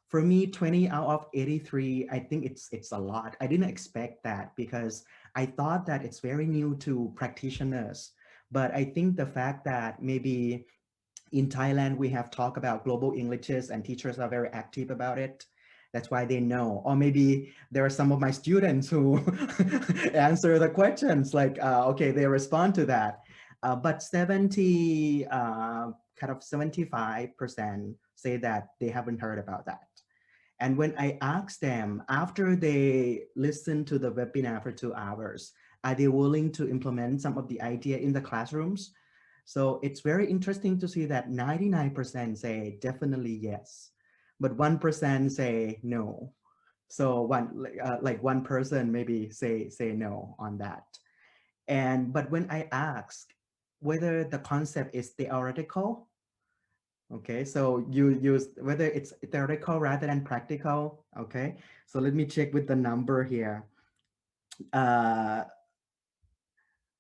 For me, 20 out of 83, I think it's a lot. I didn't expect that because I thought that it's very new to practitioners. But I think the fact that maybe in Thailand, we have talked about global Englishes and teachers are very active about it. That's why they know. Or maybe there are some of my students who answer the questions like, okay, they respond to that. But 75% say that they haven't heard about that. And when I asked them, after they listen to the webinar for 2 hours, are they willing to implement some of the idea in the classrooms? So it's very interesting to see that 99% say definitely yes, but 1% say no. So like one person maybe say no on that. But when I ask whether the concept is theoretical, okay, so you use whether it's theoretical rather than practical, okay? So let me check with the number here. uh,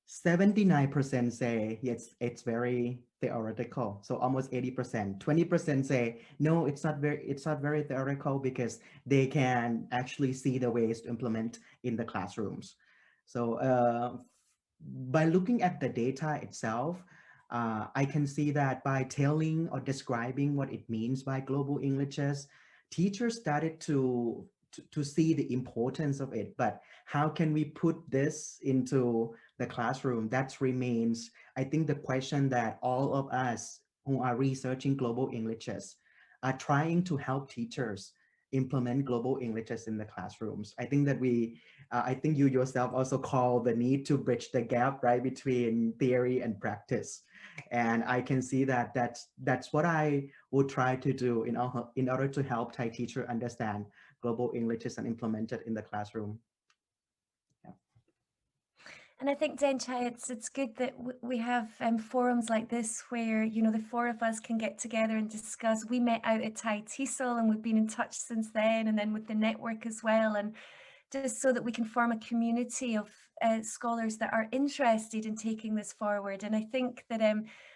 79% say yes, it's very theoretical. So almost 80%. 20% say no, it's not very theoretical because they can actually see the ways to implement in the classrooms. So by looking at the data itself, I can see that by telling or describing what it means by global Englishes, teachers started to see the importance of it. But how can we put this into the classroom? That remains, I think, the question that all of us who are researching global Englishes are trying to help teachers implement global Englishes in the classrooms. I think that I think you yourself also call the need to bridge the gap, right, between theory and practice. And I can see that that's what I will try to do in order to help Thai teacher understand global Englishes and implement it in the classroom. And I think, Denchai, it's good that we have forums like this where, you know, the four of us can get together and discuss. We met out at Thai TESOL and we've been in touch since then, and then with the network as well. And just so that we can form a community of scholars that are interested in taking this forward. And I think that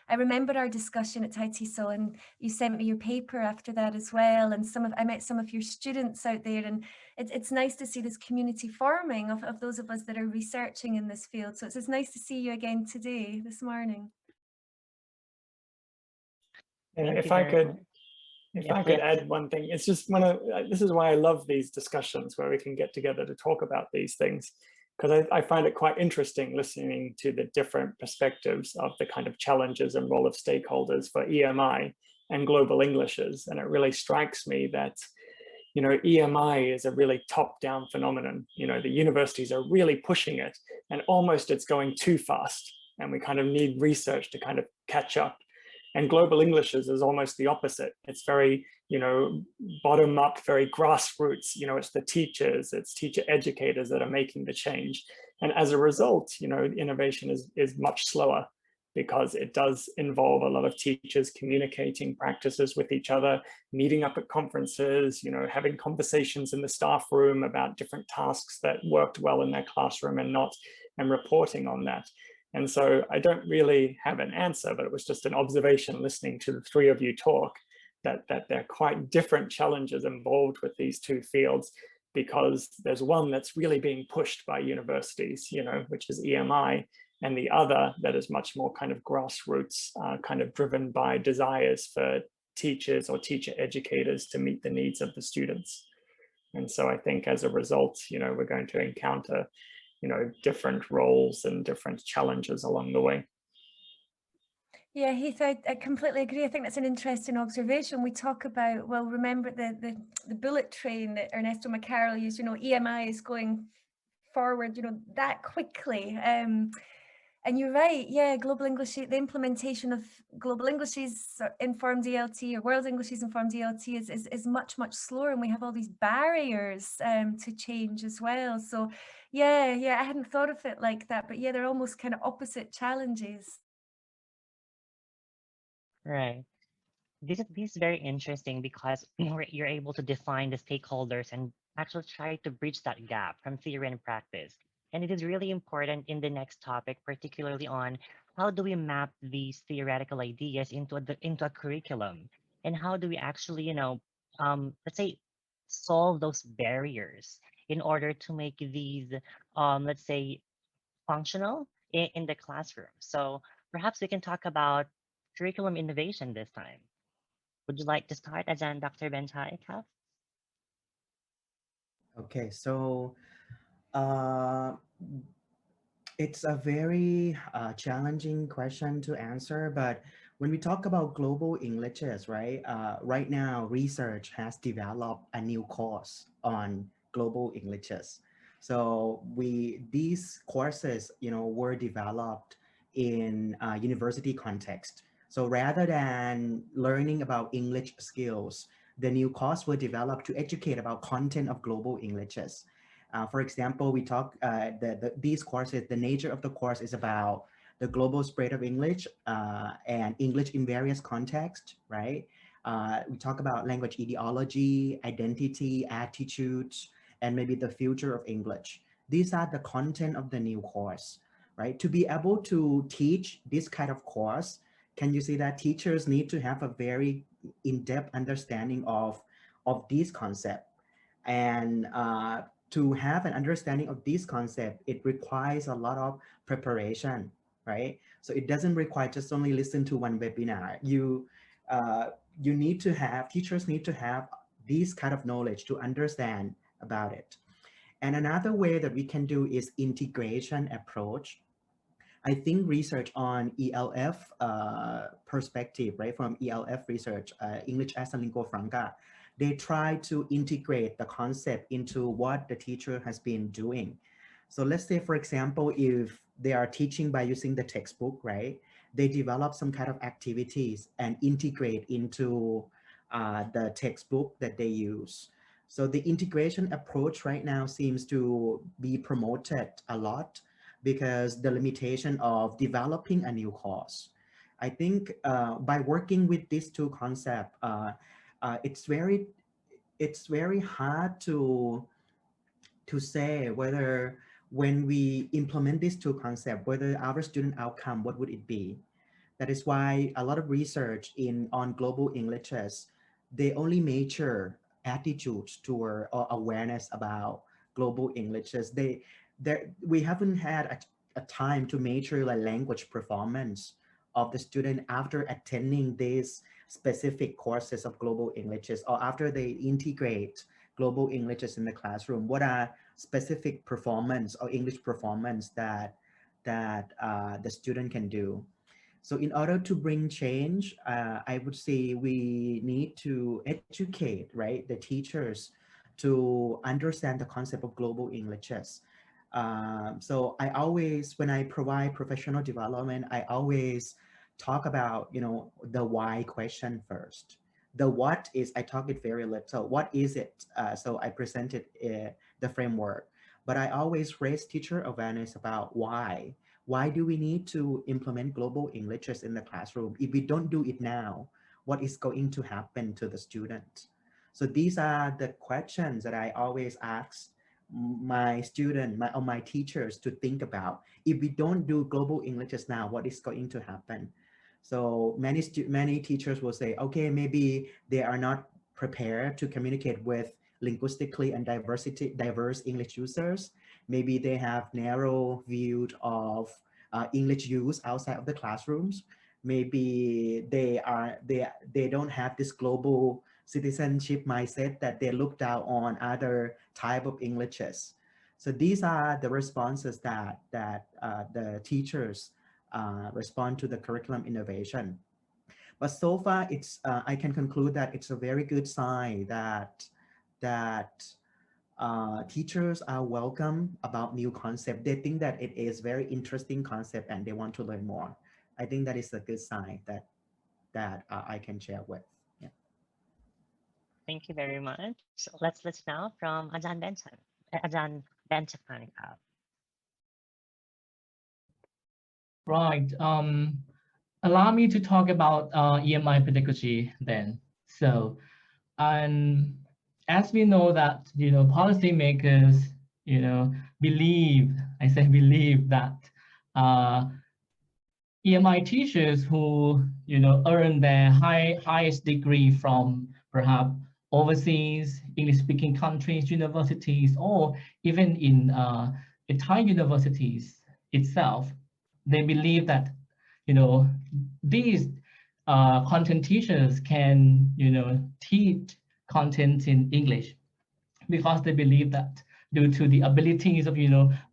I remember our discussion at Thai TESOL, and you sent me your paper after that as well. And I met some of your students out there, and it's nice to see this community forming of those of us that are researching in this field. So it's nice to see you again today, this morning. And if I could add one thing, it's just this is why I love these discussions where we can get together to talk about these things, because I find it quite interesting listening to the different perspectives of the kind of challenges and role of stakeholders for EMI and global Englishes. And it really strikes me that, you know, EMI is a really top-down phenomenon. You know, the universities are really pushing it, and almost it's going too fast, and we kind of need research to kind of catch up. And global Englishes is almost the opposite. It's very, you know, bottom up, very grassroots. You know, it's the teachers, it's teacher educators that are making the change. And as a result, you know, innovation is much slower, because it does involve a lot of teachers communicating practices with each other, meeting up at conferences, you know, having conversations in the staff room about different tasks that worked well in their classroom and not, and reporting on that. And so I don't really have an answer, but it was just an observation listening to the three of you talk, that there are quite different challenges involved with these two fields, because there's one that's really being pushed by universities, you know, which is EMI, and the other that is much more kind of grassroots, kind of driven by desires for teachers or teacher educators to meet the needs of the students. And so I think as a result, you know, we're going to encounter, you know, different roles and different challenges along the way. Yeah, Heath, I completely agree. I think that's an interesting observation. We talk about, well, remember the bullet train that Ernesto Macarel used, you know, EMI is going forward, you know, that quickly. And you're right, yeah, global English, the implementation of global Englishes informed ELT or world Englishes informed ELT is much, much slower, and we have all these barriers to change as well. So yeah, I hadn't thought of it like that, but yeah, they're almost kind of opposite challenges. Right. This is very interesting because you're able to define the stakeholders and actually try to bridge that gap from theory and practice. And it is really important in the next topic, particularly on how do we map these theoretical ideas into a curriculum, and how do we actually, you know, let's say, solve those barriers in order to make these, let's say, functional in the classroom. So perhaps we can talk about curriculum innovation this time. Would you like to start, Ajahn Dr. Denchai? Okay, so it's a very challenging question to answer, but when we talk about global Englishes, right? Right now, research has developed a new course on global Englishes. So these courses, you know, were developed in university context. So rather than learning about English skills, the new course were developed to educate about content of global Englishes. For example, we talk these courses, the nature of the course is about the global spread of English and English in various contexts, right? We talk about language ideology, identity, attitudes, and maybe the future of English. These are the content of the new course, right? To be able to teach this kind of course, can you see that teachers need to have a very in-depth understanding of this concept? And to have an understanding of this concept, it requires a lot of preparation, right? So it doesn't require just only listen to one webinar. You need to have, teachers need to have this kind of knowledge to understand about it. And another way that we can do is integration approach. I think research on ELF perspective, right, from ELF research, English as a lingua franca, they try to integrate the concept into what the teacher has been doing. So let's say, for example, if they are teaching by using the textbook, right, they develop some kind of activities and integrate into the textbook that they use. So the integration approach right now seems to be promoted a lot because the limitation of developing a new course. I think by working with these two concepts, it's very hard to say whether when we implement these two concepts, whether our student outcome, what would it be? That is why a lot of research on global Englishes, they only measure attitudes toward or awareness about global Englishes. We haven't had a time to measure like language performance of the student after attending these specific courses of global Englishes, or after they integrate global Englishes in the classroom. What are specific performance or English performance that the student can do? So in order to bring change, I would say we need to educate, right, the teachers to understand the concept of global Englishes. So I always, when I provide professional development, I always talk about, the why question first. The what is, I talk it very little. What is it? So I presented the framework, but I always raise teacher awareness about why. Why do we need to implement global Englishes in the classroom? If we don't do it now, what is going to happen to the student? So these are the questions that I always ask my student, my teachers to think about. If we don't do global Englishes now, what is going to happen? So many teachers will say, okay, maybe they are not prepared to communicate with linguistically and diverse English users. Maybe they have narrow view of English use outside of the classrooms. Maybe they don't have this global citizenship mindset that they look down on other type of Englishes. So these are the responses that the teachers respond to the curriculum innovation. But so far, I can conclude that it's a very good sign that teachers are welcome about new concept. They think that it is very interesting concept and they want to learn more. I think that is a good sign that I can share with. Yeah. Thank you very much. So let's listen now from Ajahn Banchakarn. Right. Allow me to talk about EMI pedagogy then. So, and as we know that, policymakers, believe that EMI teachers who, earn their highest degree from perhaps overseas English-speaking countries, universities, or even in Thai universities itself, they believe that, these content teachers can, teach content in English because they believe that due to the abilities of,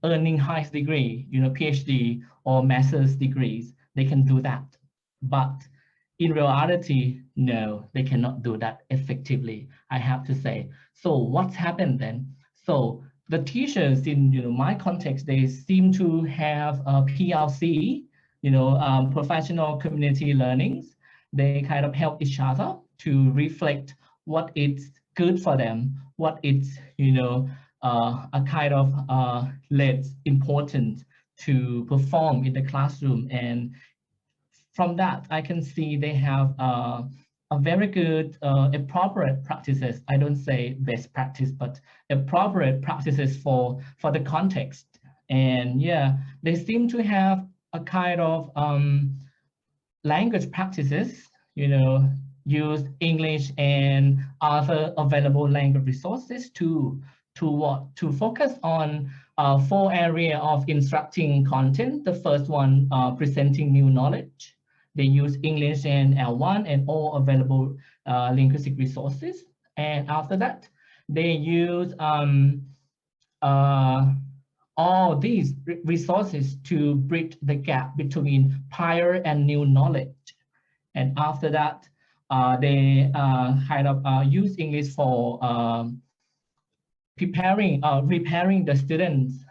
earning highest degree, PhD or master's degrees, they can do that. But in reality, no, they cannot do that effectively, I have to say. So what's happened then? So the teachers in, my context, they seem to have a PLC, professional community learnings. They kind of help each other to reflect what is good for them, what is, a kind of less important to perform in the classroom. And from that, I can see they have a very good appropriate practices. I don't say best practice, but appropriate practices for the context. And yeah, they seem to have a kind of language practices, use English and other available language resources to focus on 4 areas of instructing content. The first one, presenting new knowledge. They use English and L1 and all available linguistic resources. And after that, they use all these resources to bridge the gap between prior and new knowledge. And after that, they kind of use English for repairing the students'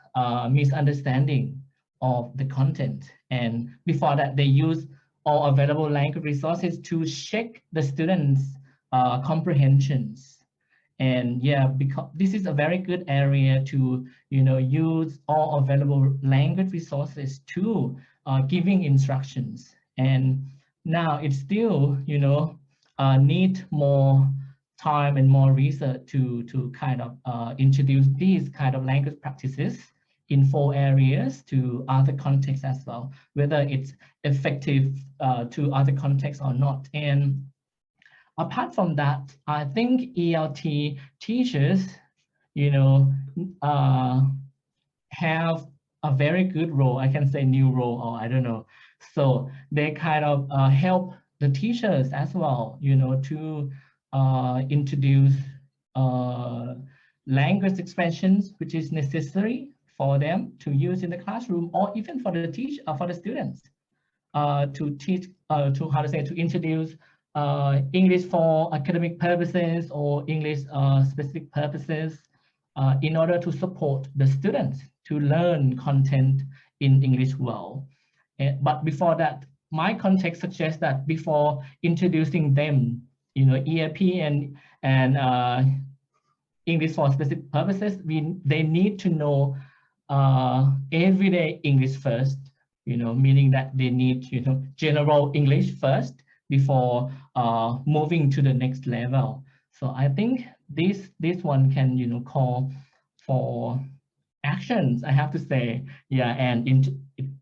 misunderstanding of the content. And before that, they use all available language resources to check the students' comprehensions. And yeah, because this is a very good area to use all available language resources to giving instructions. And now it's still need more time and more research to kind of introduce these kind of language practices in 4 areas to other contexts as well, whether it's effective to other contexts or not. And apart from that, I think ELT teachers, have a very good role. I can say new role, or I don't know. So they kind of help the teachers as well, to introduce language expressions which is necessary for them to use in the classroom, or even for the students to teach to introduce English for academic purposes or English specific purposes in order to support the students to learn content in English well. But before that, my context suggests that before introducing them, EAP and English for specific purposes, they need to know everyday English first, meaning that they need, general English first before moving to the next level. So I think this one can, call for actions, I have to say. Yeah, and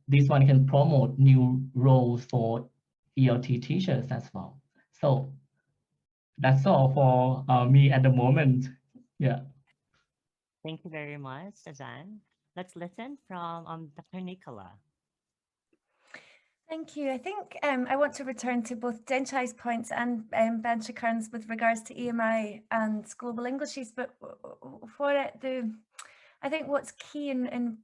this one can promote new roles for ELT teachers as well. So that's all for me at the moment. Yeah. Thank you very much, Sajjan. Let's listen from Dr. Nicola. Thank you. I think I want to return to both Denchai's points and Banchakarn's with regards to EMI and global Englishes, but I think what's key in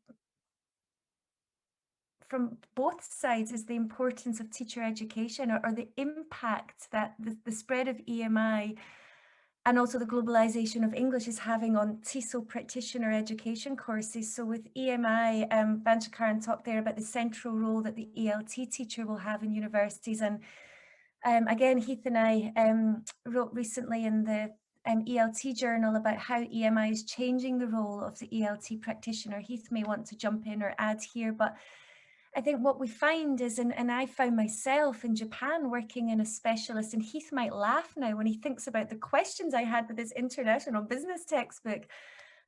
from both sides is the importance of teacher education, or the impact that the spread of EMI and also the globalization of English is having on TESOL practitioner education courses. So with EMI, Banchakarn talked there about the central role that the ELT teacher will have in universities. And again, Heath and I wrote recently in the ELT journal about how EMI is changing the role of the ELT practitioner. Heath may want to jump in or add here, but I think what we find is, and I found myself in Japan working in a specialist, and Heath might laugh now when he thinks about the questions I had with his international business textbook.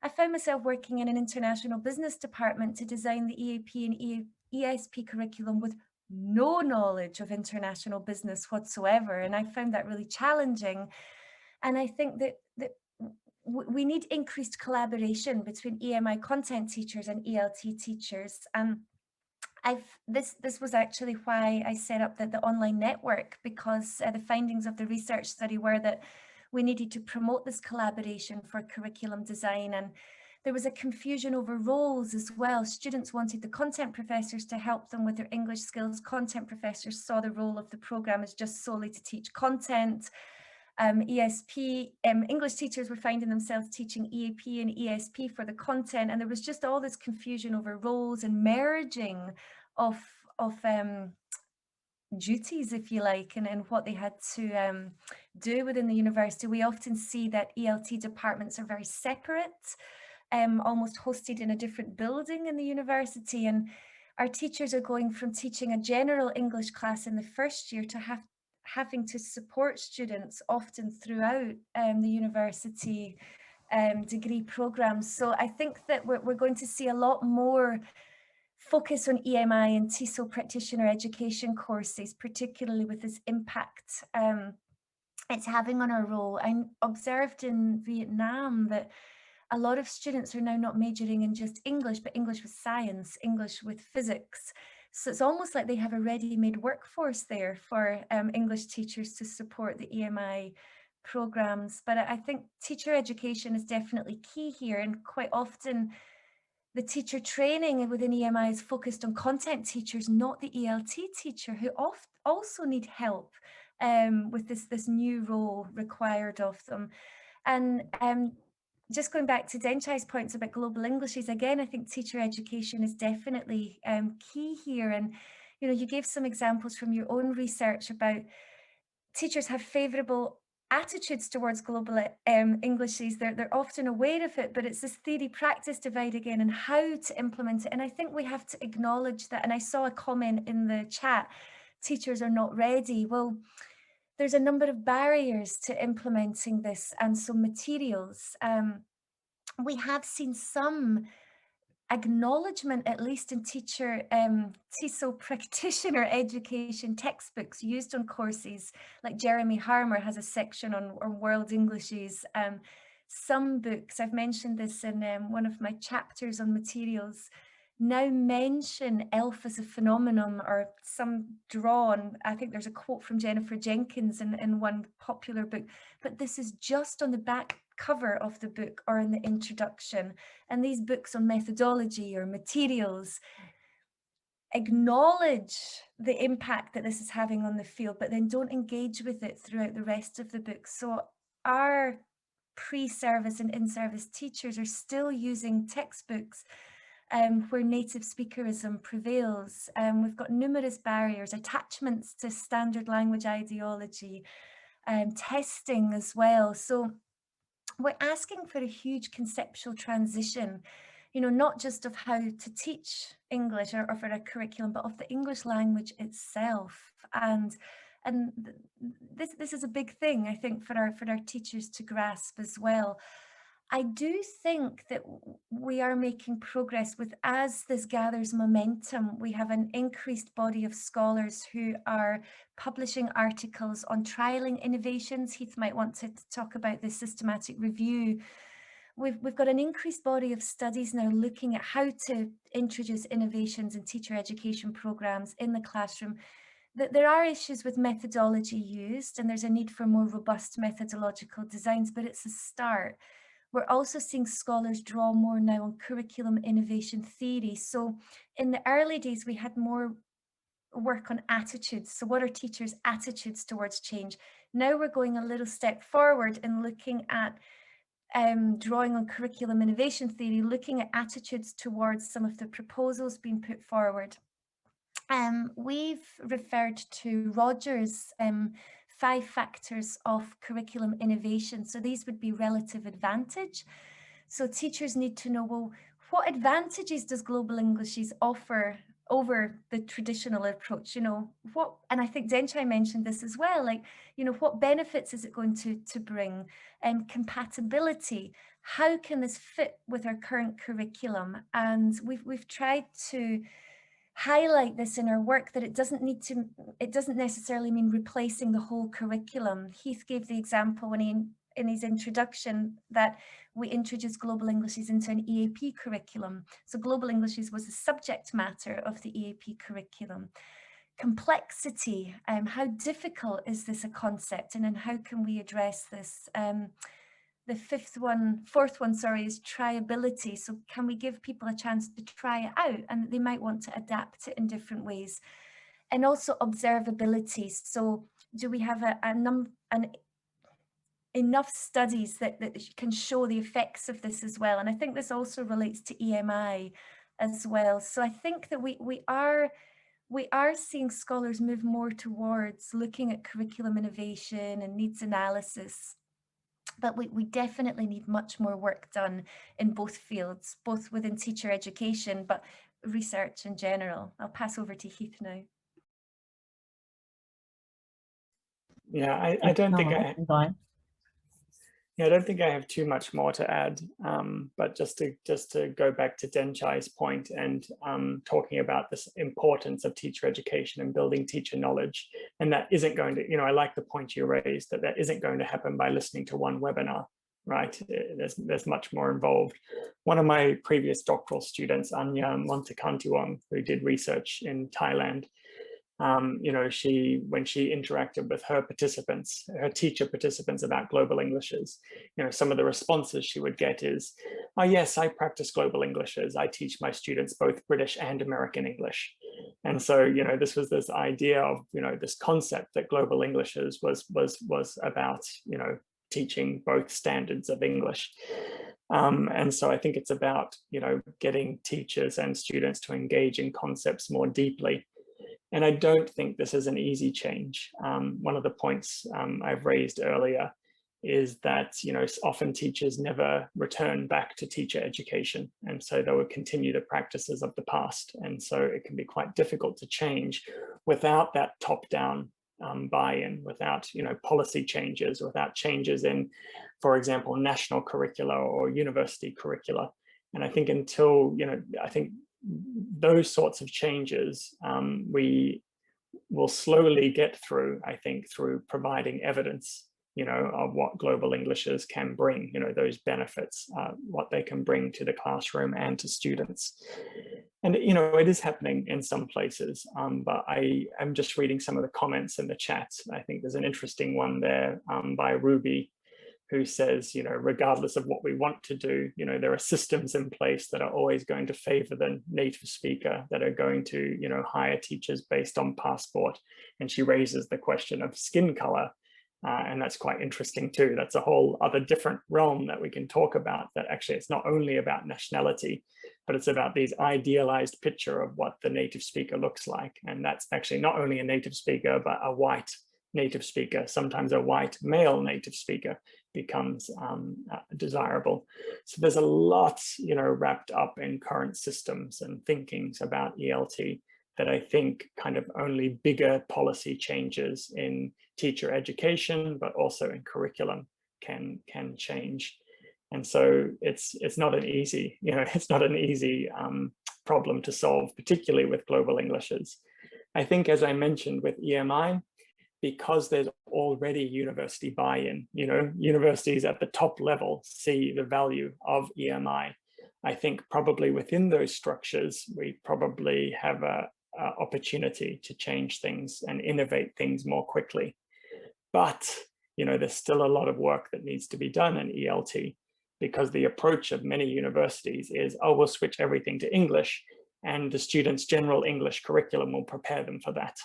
I found myself working in an international business department to design the EAP and ESP curriculum with no knowledge of international business whatsoever. And I found that really challenging. And I think that we need increased collaboration between EMI content teachers and ELT teachers. This was actually why I set up the online network, because the findings of the research study were that we needed to promote this collaboration for curriculum design. And there was a confusion over roles as well. Students wanted the content professors to help them with their English skills. Content professors saw the role of the program as just solely to teach content. English teachers were finding themselves teaching EAP and ESP for the content, and there was just all this confusion over roles and merging of duties, if you like, and what they had to do within the university. We often see that ELT departments are very separate, almost hosted in a different building in the university, and our teachers are going from teaching a general English class in the first year to having to support students often throughout the university degree programs. So I think that we're going to see a lot more focus on EMI and TESOL practitioner education courses, particularly with this impact it's having on our role. I observed in Vietnam that a lot of students are now not majoring in just English, but English with science, English with physics. So it's almost like they have a ready-made workforce there for English teachers to support the EMI programs. But I think teacher education is definitely key here, and quite often the teacher training within EMI is focused on content teachers, not the ELT teacher, who also need help with this new role required of them. And just going back to Denchai's points about global Englishes, again, I think teacher education is definitely key here. And, you know, you gave some examples from your own research about teachers have favourable attitudes towards global Englishes. They're often aware of it, but it's this theory practice divide again and how to implement it. And I think we have to acknowledge that. And I saw a comment in the chat, teachers are not ready. Well, there's a number of barriers to implementing this and some materials. We have seen some acknowledgement, at least in teacher TESOL practitioner education textbooks used on courses, like Jeremy Harmer has a section on world Englishes. Some books, I've mentioned this in one of my chapters on materials, now mention ELF as a phenomenon, or some drawn. I think there's a quote from Jennifer Jenkins in one popular book, but this is just on the back cover of the book or in the introduction. And these books on methodology or materials acknowledge the impact that this is having on the field, but then don't engage with it throughout the rest of the book. So our pre-service and in-service teachers are still using textbooks where native speakerism prevails. We've got numerous barriers, attachments to standard language ideology, testing as well. So we're asking for a huge conceptual transition, you know, not just of how to teach English or for a curriculum, but of the English language itself. And this is a big thing, I think, for our teachers to grasp as well. I do think that we are making progress with, as this gathers momentum, we have an increased body of scholars who are publishing articles on trialing innovations. Heath might want to talk about the systematic review. We've got an increased body of studies now looking at how to introduce innovations in teacher education programs in the classroom. There are issues with methodology used, and there's a need for more robust methodological designs, but it's a start. We're also seeing scholars draw more now on curriculum innovation theory. So in the early days, we had more work on attitudes. So what are teachers' attitudes towards change? Now we're going a little step forward and looking at drawing on curriculum innovation theory, looking at attitudes towards some of the proposals being put forward. We've referred to Rogers' 5 factors of curriculum innovation. So these would be relative advantage. So teachers need to know, well, what advantages does global Englishes offer over the traditional approach? You know, what, and I think Denchai mentioned this as well, like, you know, what benefits is it going to bring? And compatibility, how can this fit with our current curriculum? And we've tried to highlight this in our work, that it doesn't necessarily mean replacing the whole curriculum. Heath gave the example in his introduction that we introduced global Englishes into an EAP curriculum. So global Englishes was the subject matter of the EAP curriculum. Complexity, how difficult is this a concept, and then how can we address this? The fourth one, is triability. So can we give people a chance to try it out, and they might want to adapt it in different ways? And also observability. So do we have enough studies that can show the effects of this as well? And I think this also relates to EMI as well. So I think that we are seeing scholars move more towards looking at curriculum innovation and needs analysis. But we definitely need much more work done in both fields, both within teacher education, but research in general. I'll pass over to Heath now. Yeah, I don't think Go on. Yeah, I don't think I have too much more to add, but just to go back to Denchai's point and talking about this importance of teacher education and building teacher knowledge, and that isn't going to, I like the point you raised that isn't going to happen by listening to one webinar, right? There's much more involved. One of my previous doctoral students, Anya Montekantiwong, who did research in Thailand, when she interacted with her participants, her teacher participants about global Englishes, some of the responses she would get is, oh yes, I practice global Englishes. I teach my students both British and American English. And so, this was this idea of, this concept that global Englishes was about, teaching both standards of English. And so I think it's about, getting teachers and students to engage in concepts more deeply. And I don't think this is an easy change. One of the points I've raised earlier is that, often teachers never return back to teacher education. And so they will continue the practices of the past. And so it can be quite difficult to change without that top-down buy-in, without, policy changes, without changes in, for example, national curricula or university curricula. And I think until, I think those sorts of changes we will slowly get through, I think, through providing evidence, of what global Englishes can bring, those benefits, what they can bring to the classroom and to students. And, it is happening in some places, but I am just reading some of the comments in the chat. I think there's an interesting one there by Ruby, who says, regardless of what we want to do, there are systems in place that are always going to favor the native speaker, that are going to, hire teachers based on passport. And she raises the question of skin color. And that's quite interesting too. That's a whole other different realm that we can talk about, that actually it's not only about nationality, but it's about these idealized picture of what the native speaker looks like. And that's actually not only a native speaker, but a white native speaker, sometimes a white male native speaker becomes desirable. So there's a lot, wrapped up in current systems and thinkings about ELT that I think kind of only bigger policy changes in teacher education, but also in curriculum can change. And so it's not an easy, it's not an easy problem to solve, particularly with global Englishes. I think, as I mentioned with EMI, because there's already university buy-in, universities at the top level see the value of EMI. I think probably within those structures, we probably have a opportunity to change things and innovate things more quickly. But, there's still a lot of work that needs to be done in ELT, because the approach of many universities is, oh, we'll switch everything to English and the students' general English curriculum will prepare them for that.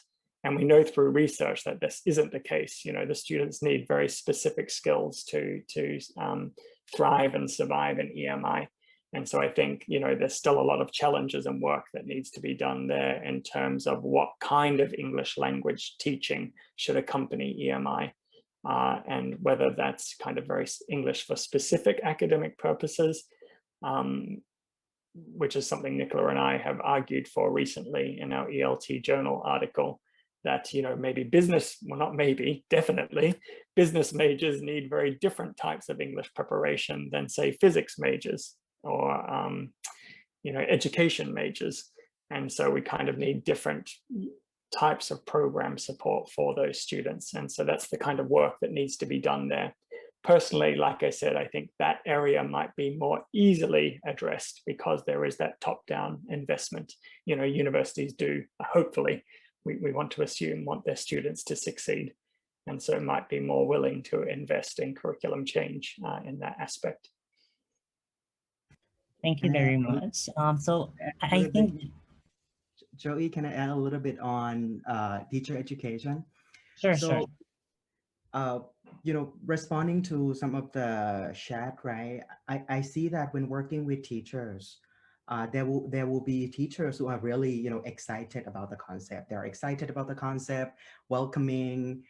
And we know through research that this isn't the case. The students need very specific skills to thrive and survive in EMI. And so I think, there's still a lot of challenges and work that needs to be done there in terms of what kind of English language teaching should accompany EMI, and whether that's kind of very English for specific academic purposes, which is something Nicola and I have argued for recently in our ELT journal article, that, maybe business, well, not maybe, definitely, business majors need very different types of English preparation than, say, physics majors or, education majors. And so we kind of need different types of program support for those students. And so that's the kind of work that needs to be done there. Personally, like I said, I think that area might be more easily addressed because there is that top-down investment. Universities do, hopefully, we want to assume, want their students to succeed. And so might be more willing to invest in curriculum change in that aspect. Thank you very much. So I think, Joey, can I add a little bit on teacher education? sure. Responding to some of the chat, right? I see that when working with teachers, there will be teachers who are really, excited about the concept. They're excited about the concept, welcoming,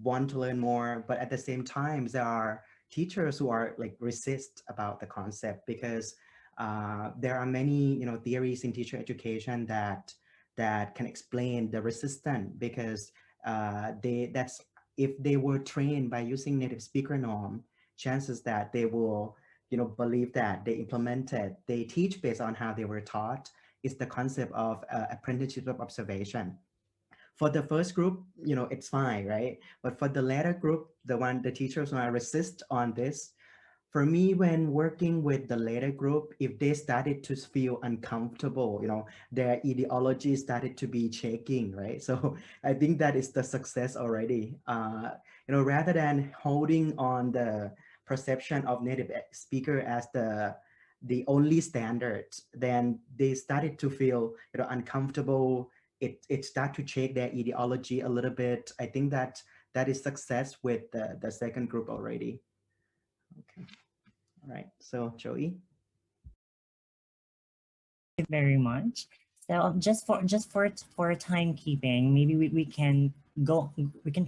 want to learn more. But at the same time, there are teachers who are resist about the concept, because there are many, theories in teacher education that can explain the resistance, because that's if they were trained by using native speaker norm, chances that they will, believe that they implemented, they teach based on how they were taught, is the concept of apprenticeship of observation. For the first group, it's fine, right? But for the latter group, the teachers want to resist on this. For me, when working with the later group, if they started to feel uncomfortable, their ideology started to be shaking, right? So I think that is the success already. Rather than holding on the perception of native speaker as the only standard, then they started to feel, uncomfortable. It started to shake their ideology a little bit. I think that is success with the second group already. Okay. All right, so Joey. Thank you very much. So just for timekeeping, maybe we can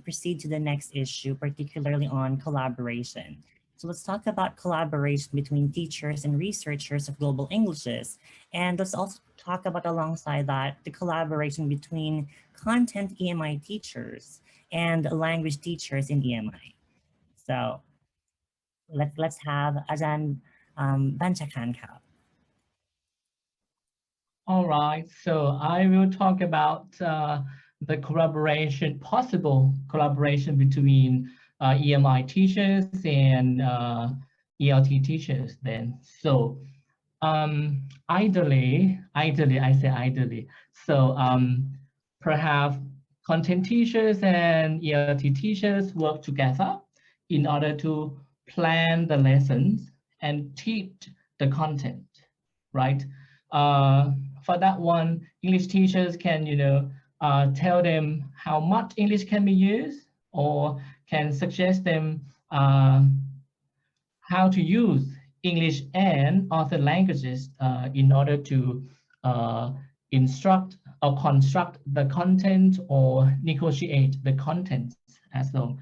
proceed to the next issue, particularly on collaboration. So let's talk about collaboration between teachers and researchers of global Englishes. And let's also talk about alongside that, the collaboration between content EMI teachers and language teachers in EMI. So let's have Ajahn Banchakarn. All right, so I will talk about the possible collaboration between EMI teachers and ELT teachers then. So ideally, I say ideally. So perhaps content teachers and ELT teachers work together in order to plan the lessons and teach the content, right? For that one, English teachers can, tell them how much English can be used, or can suggest them how to use English and other languages in order to instruct or construct the content or negotiate the contents as well.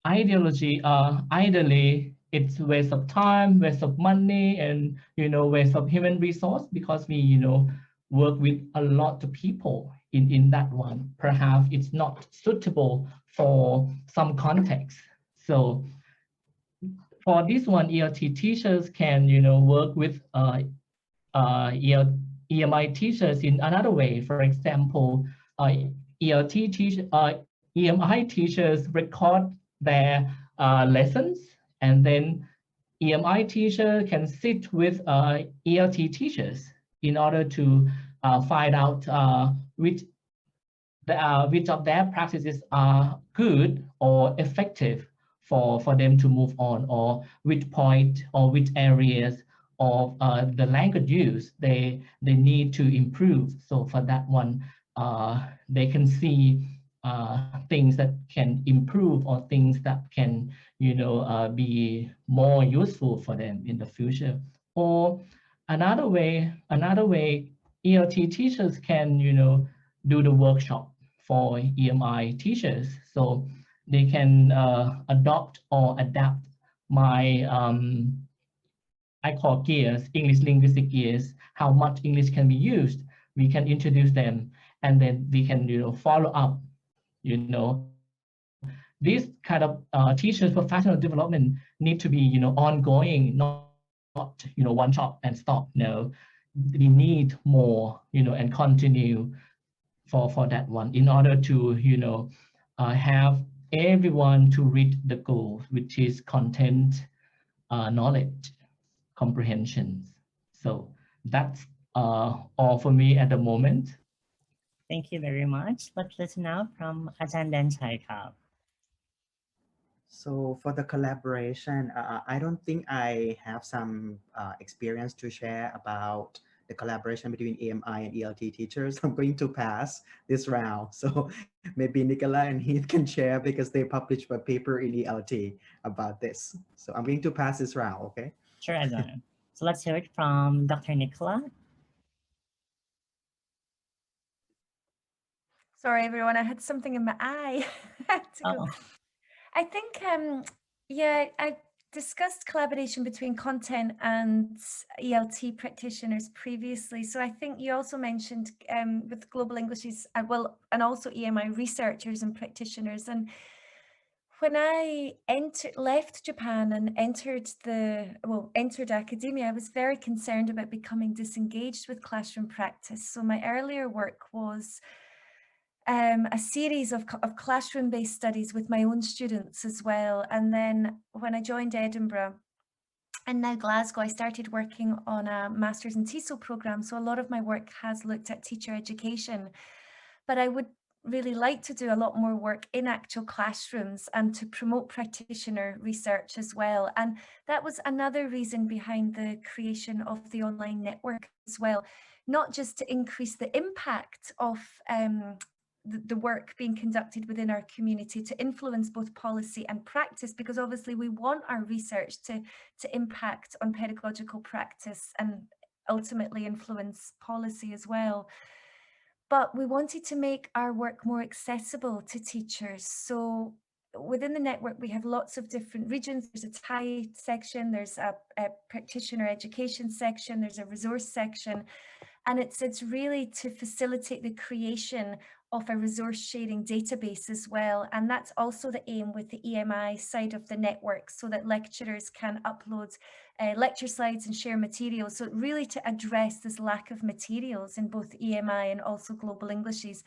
Ideally, it's waste of time, waste of money, and waste of human resource, because we work with a lot of people in that one. Perhaps it's not suitable for some context. So for this one, ELT teachers can work with EMI teachers in another way. For example, EMI teachers record their lessons, and then EMI teacher can sit with ELT teachers in order to find out which of their practices are good or effective for them to move on, or which point or which areas of the language use they need to improve. So for that one, they can see things that can improve, or things that can be more useful for them in the future. Or another way, ELT teachers can do the workshop for EMI teachers, so they can adopt or adapt my I call gears, English linguistic gears, how much English can be used. We can introduce them, and then we can follow up. This kind of teachers' professional development need to be ongoing, not one shot and stop. No, we need more and continue for that one, in order to have everyone to reach the goal, which is content, knowledge, comprehensions. So that's all for me at the moment. Thank you very much. Let's listen now from Ajahn Denchai. So for the collaboration, I don't think I have some experience to share about the collaboration between EMI and ELT teachers. I'm going to pass this round. So maybe Nicola and Heath can share, because they published a paper in ELT about this. So I'm going to pass this round, okay? Sure, Ajahn. So let's hear it from Dr. Nicola. Sorry, everyone, I had something in my eye. I had to go. I think, yeah, discussed collaboration between content and ELT practitioners previously. So I think you also mentioned with Global Englishes, and also EMI researchers and practitioners. And when I left Japan and entered academia, I was very concerned about becoming disengaged with classroom practice. So my earlier work was a series of classroom-based studies with my own students as well. And then when I joined Edinburgh and now Glasgow, I started working on a master's in TESOL program. So a lot of my work has looked at teacher education, but I would really like to do a lot more work in actual classrooms and to promote practitioner research as well. And that was another reason behind the creation of the online network as well, not just to increase the impact of the work being conducted within our community to influence both policy and practice, because obviously we want our research to impact on pedagogical practice and ultimately influence policy as well. But we wanted to make our work more accessible to teachers. So within the network, we have lots of different regions. There's a Thai section, there's a practitioner education section, there's a resource section. And it's really to facilitate the creation of a resource sharing database as well. And that's also the aim with the EMI side of the network, so that lecturers can upload lecture slides and share materials. So really to address this lack of materials in both EMI and also Global Englishes,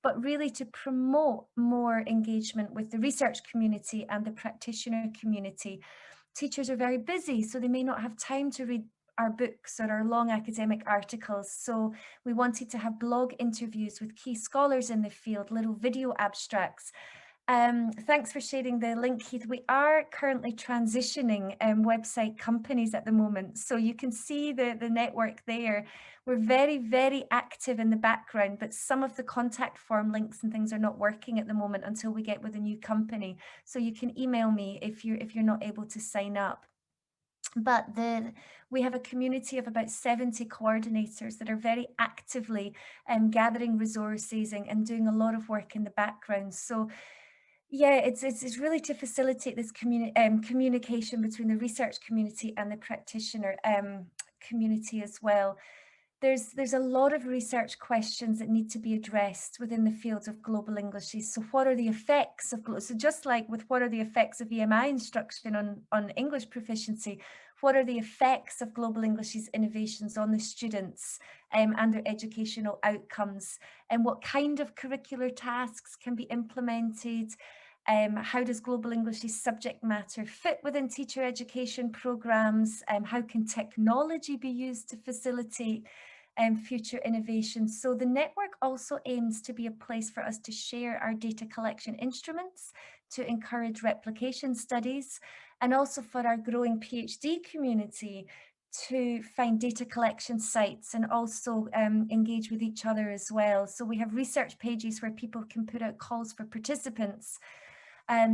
but really to promote more engagement with the research community and the practitioner community. Teachers are very busy, so they may not have time to read our books or our long academic articles. So we wanted to have blog interviews with key scholars in the field, little video abstracts. Thanks for sharing the link, Heath. We are currently transitioning website companies at the moment. So you can see the network there. We're very, very active in the background, but some of the contact form links and things are not working at the moment until we get with a new company. So you can email me if you're not able to sign up. But we have a community of about 70 coordinators that are very actively gathering resources and doing a lot of work in the background. So yeah, it's really to facilitate this communication between the research community and the practitioner community as well. There's a lot of research questions that need to be addressed within the fields of Global Englishes. So what are the effects of, so just like with what are the effects of EMI instruction on English proficiency, what are the effects of Global Englishes innovations on the students and their educational outcomes, and what kind of curricular tasks can be implemented? How does Global Englishes subject matter fit within teacher education programs? How can technology be used to facilitate future innovations? So the network also aims to be a place for us to share our data collection instruments, to encourage replication studies, and also for our growing PhD community to find data collection sites and also engage with each other as well. So we have research pages where people can put out calls for participants.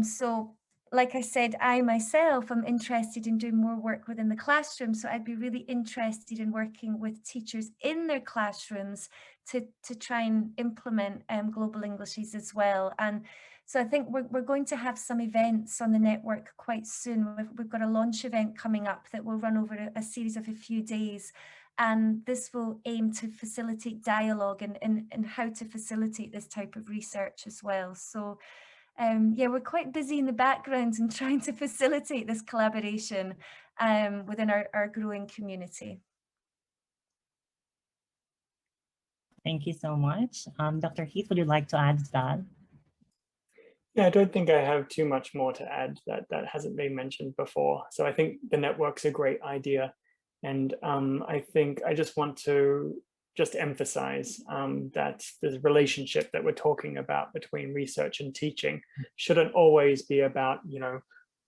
So like I said, I myself am interested in doing more work within the classroom. So I'd be really interested in working with teachers in their classrooms to try and implement Global Englishes as well. And so I think we're going to have some events on the network quite soon. We've got a launch event coming up that will run over a series of a few days. And this will aim to facilitate dialogue and how to facilitate this type of research as well. So yeah, we're quite busy in the background and trying to facilitate this collaboration within our growing community. Thank you so much. Dr. Heath, would you like to add to that? Yeah, I don't think I have too much more to add that hasn't been mentioned before. So I think the network's a great idea. And I think I just want to emphasize that the relationship that we're talking about between research and teaching shouldn't always be about,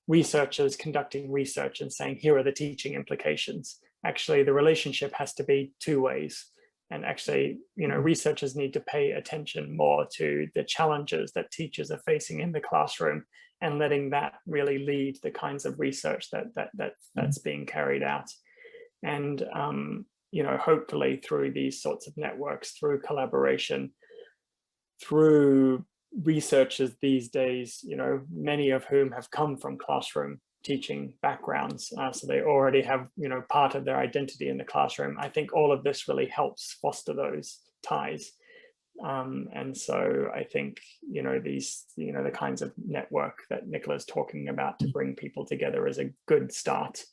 researchers conducting research and saying, here are the teaching implications. Actually, the relationship has to be two ways. And actually, researchers need to pay attention more to the challenges that teachers are facing in the classroom and letting that really lead the kinds of research that's being carried out. And hopefully through these sorts of networks, through collaboration, through researchers these days, many of whom have come from classroom teaching backgrounds. So they already have, part of their identity in the classroom. I think all of this really helps foster those ties. And so I think, these, the kinds of network that Nicola's talking about to bring people together is a good start.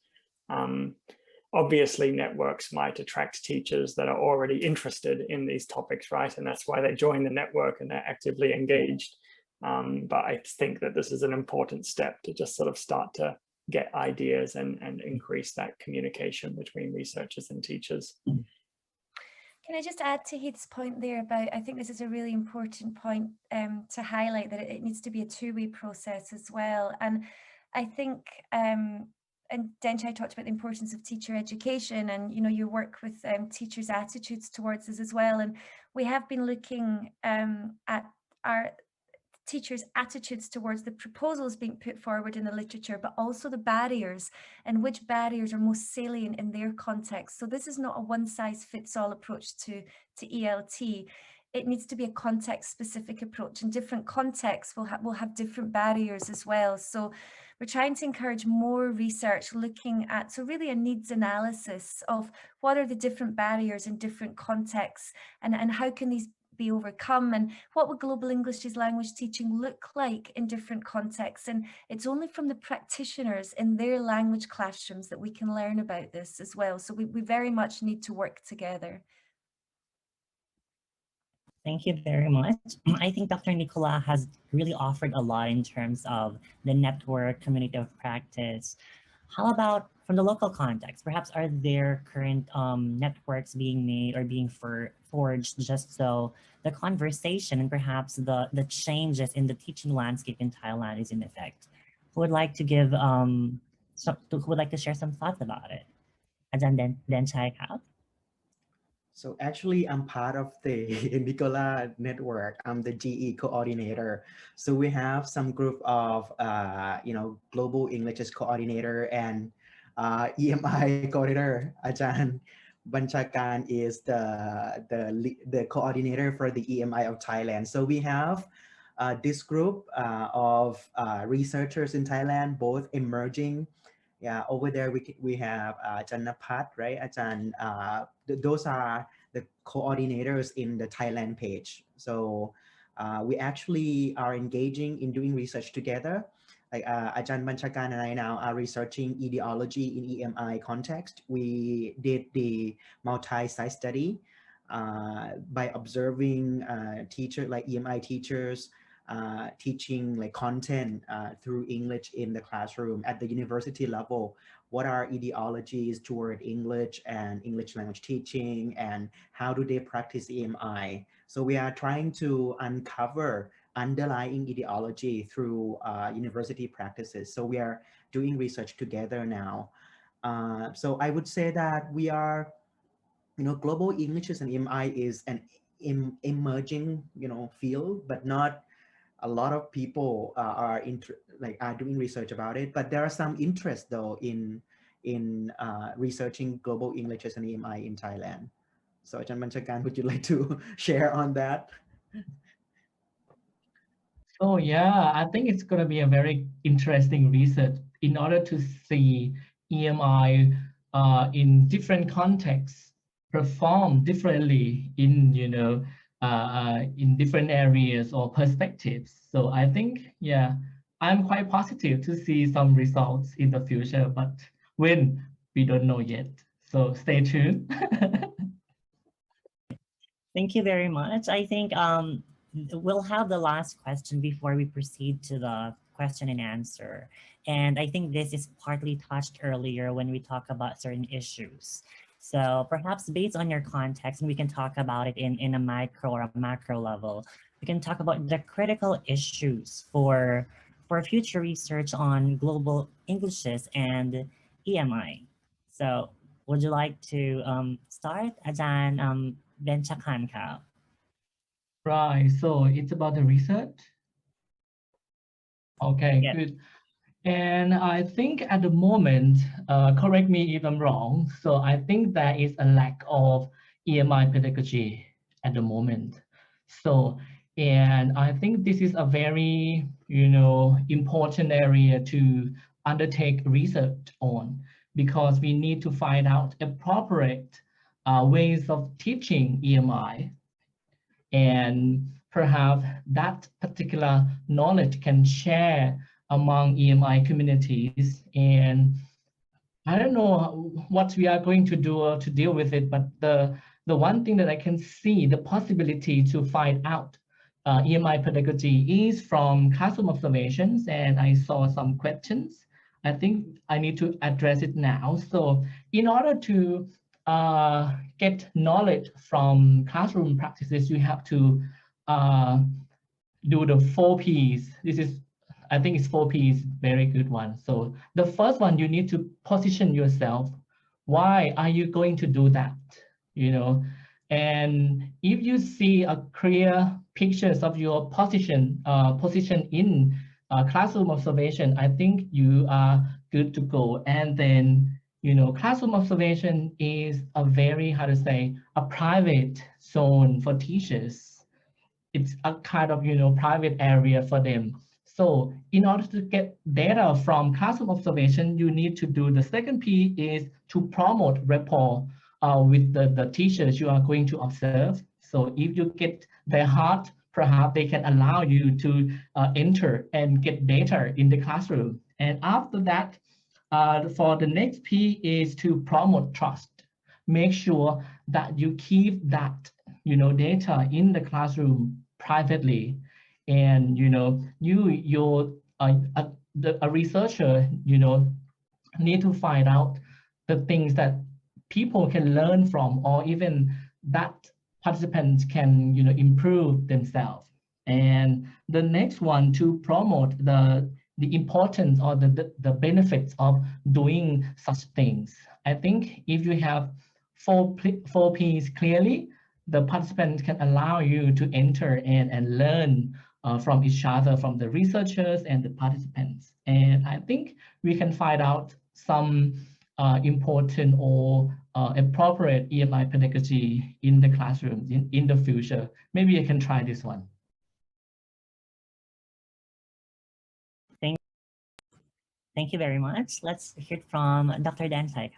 Obviously, networks might attract teachers that are already interested in these topics, right? And that's why they join the network and they're actively engaged. But I think that this is an important step to just sort of start to get ideas and increase that communication between researchers and teachers. Can I just add to Heath's point there about, I think this is a really important point to highlight, that it needs to be a two-way process as well. And I think, and Denchai talked about the importance of teacher education and, your work with teachers' attitudes towards us as well. And we have been looking at our teachers' attitudes towards the proposals being put forward in the literature, but also the barriers and which barriers are most salient in their context. So this is not a one-size-fits-all approach to ELT. It needs to be a context-specific approach, and different contexts will have different barriers as well. So we're trying to encourage more research looking at, so really a needs analysis of what are the different barriers in different contexts, and how can these be overcome, and what would global English as language teaching look like in different contexts. And it's only from the practitioners in their language classrooms that we can learn about this as well. So we very much need to work together. Thank you very much. I think Dr. Nicola has really offered a lot in terms of the network, community of practice. How about from the local context? Perhaps are there current networks being made or being forged just so the conversation and perhaps the changes in the teaching landscape in Thailand is in effect? Who would like to give who would like to share some thoughts about it? Ajahn Denchai Prabjandee. So actually, I'm part of the Nicola network. I'm the GE coordinator. So we have some group of, global English coordinator and EMI coordinator. Ajahn Banchakarn is the coordinator for the EMI of Thailand. So we have this group of researchers in Thailand, both emerging. Yeah, over there we have Ajahn Napat, right? Ajahn, those are the coordinators in the Thailand page. So we actually are engaging in doing research together. Like Ajahn Banchakarn and I now are researching ideology in EMI context. We did the multi-site study by observing teachers like EMI teachers teaching like content through English in the classroom at the university level. What are ideologies toward English and English language teaching, and how do they practice EMI? So we are trying to uncover underlying ideology through university practices. So we are doing research together now. So I would say that we are, global English and EMI is an emerging, field, but not a lot of people are doing research about it, but there are some interest though in researching global English and EMI in Thailand. So Ajahn Banchakarn, would you like to share on that? Oh yeah, I think it's going to be a very interesting research in order to see EMI in different contexts perform differently in in different areas or perspectives. So I think, yeah, I'm quite positive to see some results in the future, but when, we don't know yet. So stay tuned. Thank you very much. I think we'll have the last question before we proceed to the question and answer. And I think this is partly touched earlier when we talk about certain issues. So perhaps based on your context, and we can talk about it in a micro or a macro level, we can talk about the critical issues for future research on global Englishes and EMI. So would you like to start, Ajahn Banchakarn? Right, so it's about the research. Okay, Yeah. good. And I think at the moment, correct me if I'm wrong, so I think there is a lack of EMI pedagogy at the moment. So, and I think this is a very, important area to undertake research on, because we need to find out appropriate ways of teaching EMI, and perhaps that particular knowledge can share among EMI communities. And I don't know what we are going to do to deal with it, but the one thing that I can see the possibility to find out EMI pedagogy is from classroom observations, and I saw some questions. I think I need to address it now. So in order to get knowledge from classroom practices, you have to do the 4 Ps. This is, I think it's 4 Ps, very good one. So the first one, you need to position yourself. Why are you going to do that? You know, and if you see a clear pictures of your position in classroom observation, I think you are good to go. And then, you know, classroom observation is a very, how to say, a private zone for teachers. It's a kind of, you know, private area for them. So in order to get data from classroom observation, you need to do the second P is to promote rapport with the teachers you are going to observe. So if you get their heart, perhaps they can allow you to enter and get data in the classroom. And after that, for the next P is to promote trust. Make sure that you keep that, you know, data in the classroom privately. And, you know, a researcher, you know, need to find out the things that people can learn from, or even that participants can, you know, improve themselves. And the next one, to promote the importance or the benefits of doing such things. I think if you have four Ps clearly, the participants can allow you to enter and learn from each other, from the researchers and the participants. And I think we can find out some important or appropriate EMI pedagogy in the classroom in the future. Maybe I can try this one. Thank you very much. Let's hear it from Dr. Denchai.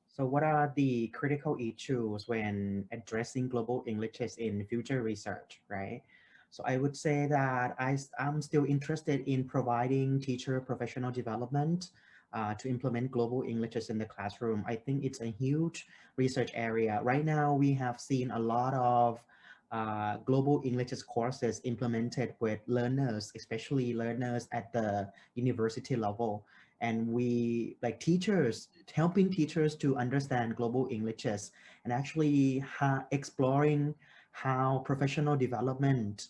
So what are the critical issues when addressing global Englishes in future research, right? So I would say that I'm still interested in providing teacher professional development to implement global Englishes in the classroom. I think it's a huge research area. Right now, we have seen a lot of global Englishes courses implemented with learners, especially learners at the university level. And we, like teachers, helping teachers to understand global Englishes and actually exploring how professional development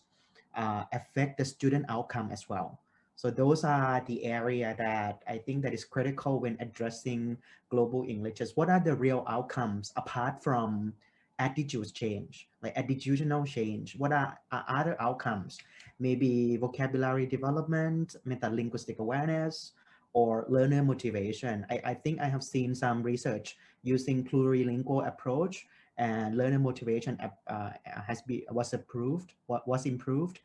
affect the student outcome as well. So those are the area that I think that is critical when addressing global Englishes. What are the real outcomes apart from attitudes change, like attitudinal change? What are other outcomes? Maybe vocabulary development, meta-linguistic awareness, or learner motivation. I think I have seen some research using plurilingual approach, and learner motivation was improved.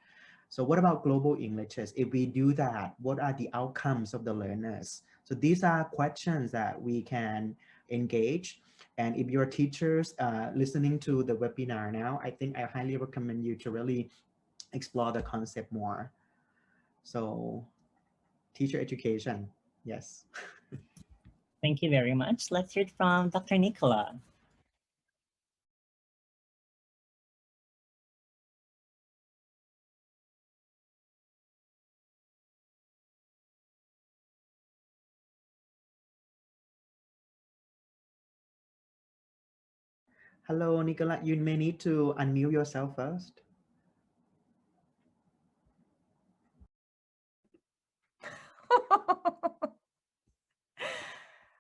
So what about global Englishes? If we do that, what are the outcomes of the learners? So these are questions that we can engage. And if you're teachers listening to the webinar now, I think I highly recommend you to really explore the concept more. So teacher education, yes. Thank you very much. Let's hear it from Dr. Nicola. Hello, Nicola, you may need to unmute yourself first.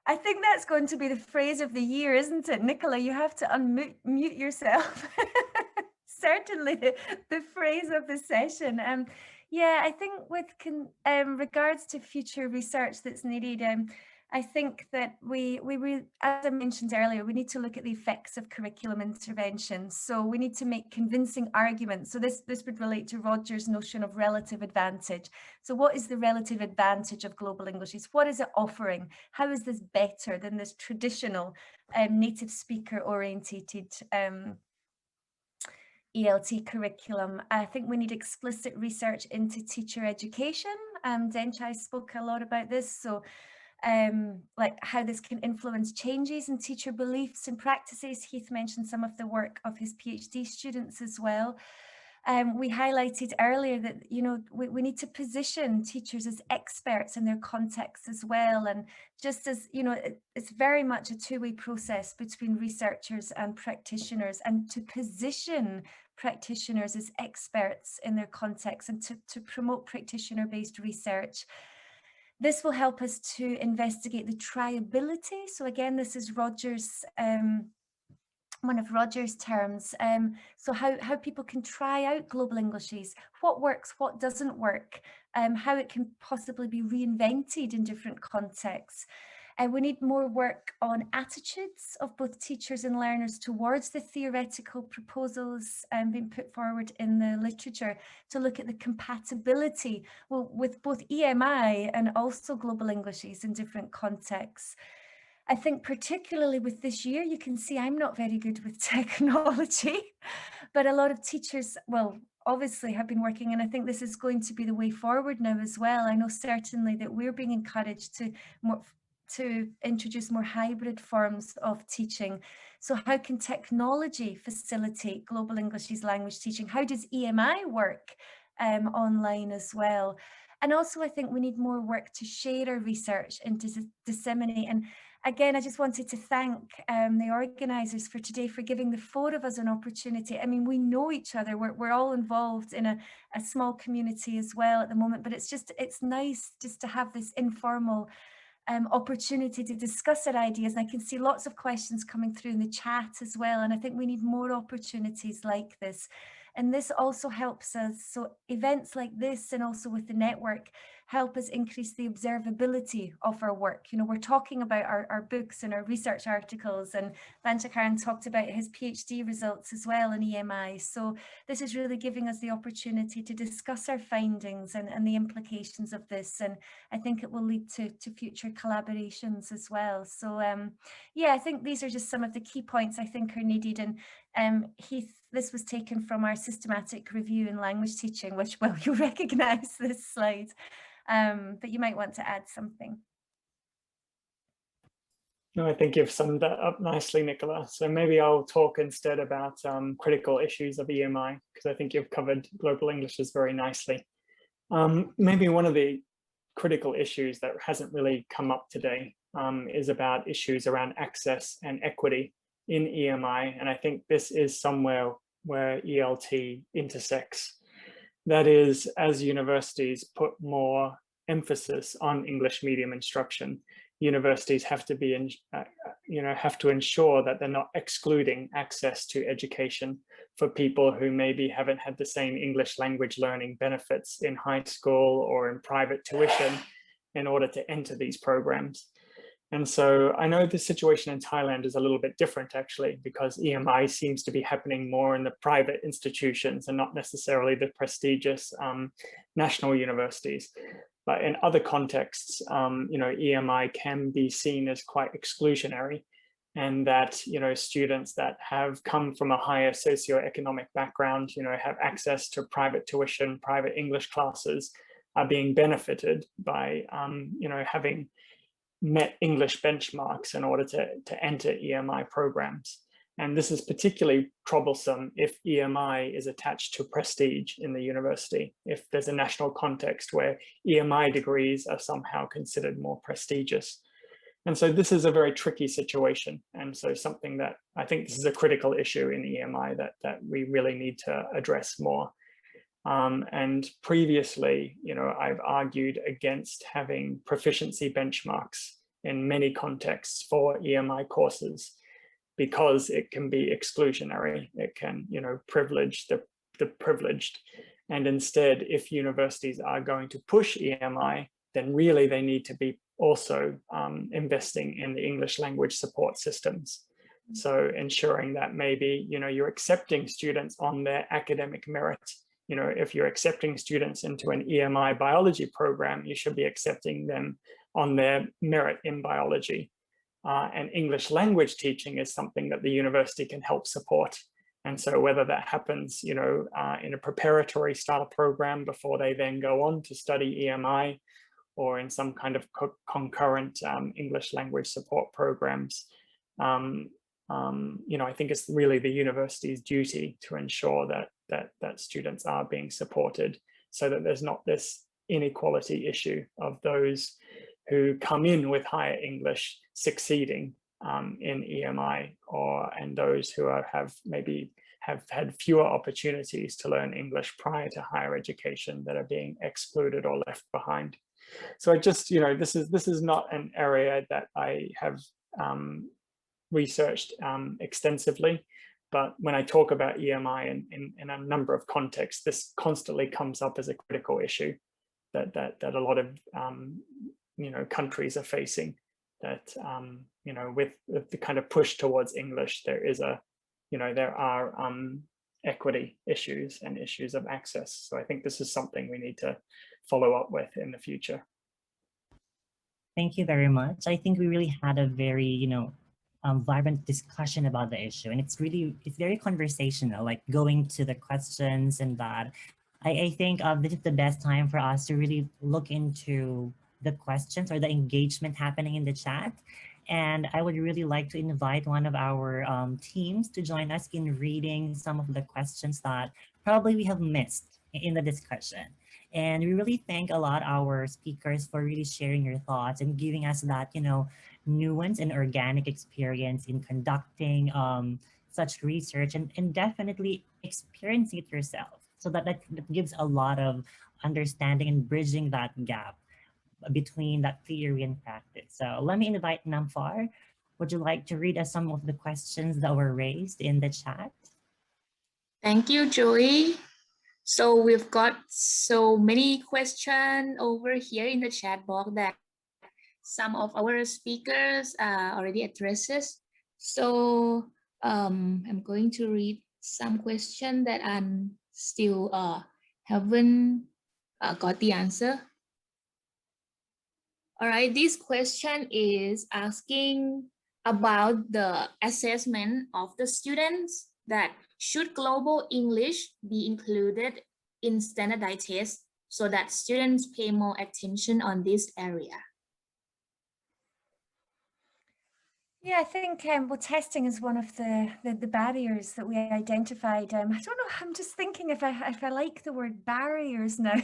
I think that's going to be the phrase of the year, isn't it, Nicola? You have to unmute yourself. Certainly the phrase of the session. Yeah, I think with regards to future research that's needed, I think that as I mentioned earlier, we need to look at the effects of curriculum interventions. So we need to make convincing arguments. So this would relate to Roger's notion of relative advantage. So what is the relative advantage of global Englishes? What is it offering? How is this better than this traditional native speaker orientated ELT curriculum? I think we need explicit research into teacher education. Denchai spoke a lot about this. So like how this can influence changes in teacher beliefs and practices. Heath mentioned some of the work of his PhD students as well. We highlighted earlier that, you know, we need to position teachers as experts in their context as well. And just as, you know, it's very much a two-way process between researchers and practitioners, and to position practitioners as experts in their context and to promote practitioner-based research. This will help us to investigate the triability. So again, this is Roger's, one of Roger's terms. So how people can try out global Englishes, what works, what doesn't work, how it can possibly be reinvented in different contexts. We need more work on attitudes of both teachers and learners towards the theoretical proposals being put forward in the literature, to look at the compatibility with both EMI and also global Englishes in different contexts. I think particularly with this year, you can see I'm not very good with technology, but a lot of teachers, well, obviously have been working, and I think this is going to be the way forward now as well. I know certainly that we're being encouraged to introduce more hybrid forms of teaching. So how can technology facilitate global Englishes language teaching? How does EMI work online as well? And also I think we need more work to share our research and to disseminate. And again, I just wanted to thank the organisers for today for giving the four of us an opportunity. I mean, we know each other, we're all involved in a small community as well at the moment, but it's nice just to have this informal opportunity to discuss our ideas. And I can see lots of questions coming through in the chat as well. And I think we need more opportunities like this. And this also helps us. So events like this, and also with the network, help us increase the observability of our work. You know, we're talking about our books and our research articles, and Banchakarn talked about his PhD results as well in EMI. So this is really giving us the opportunity to discuss our findings and the implications of this. And I think it will lead to future collaborations as well. So yeah, I think these are just some of the key points I think are needed. And Heath, this was taken from our systematic review in language teaching, which, well, you'll recognise this slide, but you might want to add something. No, I think you've summed that up nicely, Nicola. So maybe I'll talk instead about critical issues of EMI, because I think you've covered global Englishes very nicely. Maybe one of the critical issues that hasn't really come up today is about issues around access and equity in EMI. And I think this is somewhere where ELT intersects. That is, as universities put more emphasis on English medium instruction, universities have to be have to ensure that they're not excluding access to education for people who maybe haven't had the same English language learning benefits in high school or in private tuition in order to enter these programs. And so I know the situation in Thailand is a little bit different, actually, because EMI seems to be happening more in the private institutions and not necessarily the prestigious national universities. But in other contexts, EMI can be seen as quite exclusionary, and that, students that have come from a higher socioeconomic background, have access to private tuition, private English classes, are being benefited by, having met English benchmarks in order to enter EMI programs. And this is particularly troublesome if EMI is attached to prestige in the university, if there's a national context where EMI degrees are somehow considered more prestigious. And so this is a very tricky situation. And so something that I think this is a critical issue in EMI that we really need to address more. And previously, I've argued against having proficiency benchmarks in many contexts for EMI courses, because it can be exclusionary. It can, privilege the privileged. And instead, if universities are going to push EMI, then really they need to be also investing in the English language support systems. So ensuring that maybe, you're accepting students on their academic merit. If you're accepting students into an EMI biology program, you should be accepting them on their merit in biology. And English language teaching is something that the university can help support. And so whether that happens, in a preparatory style program before they then go on to study EMI, or in some kind of concurrent English language support programs, I think it's really the university's duty to ensure that students are being supported, so that there's not this inequality issue of those who come in with higher English succeeding in EMI, and those who have had fewer opportunities to learn English prior to higher education that are being excluded or left behind. So I just, this is not an area that I have researched extensively, but when I talk about EMI in a number of contexts, this constantly comes up as a critical issue that a lot of countries are facing. That with the kind of push towards English, there are equity issues and issues of access. So I think this is something we need to follow up with in the future. Thank you very much. I think we really had a very, vibrant discussion about the issue, and it's very conversational, like going to the questions and that. I think this is the best time for us to really look into the questions or the engagement happening in the chat. And I would really like to invite one of our teams to join us in reading some of the questions that probably we have missed in the discussion. And we really thank a lot our speakers for really sharing your thoughts and giving us that, nuance and organic experience in conducting such research, and definitely experiencing it yourself. So that gives a lot of understanding and bridging that gap between that theory and practice. So let me invite Namfar. Would you like to read us some of the questions that were raised in the chat? Thank you, Joey. So we've got so many questions over here in the chat box that some of our speakers already addresses. So I'm going to read some questions that I still haven't got the answer. All right, this question is asking about the assessment of the students, that should global English be included in standardized tests so that students pay more attention on this area? Yeah, I think well, testing is one of the barriers that we identified. I don't know, I'm just thinking if I like the word barriers now.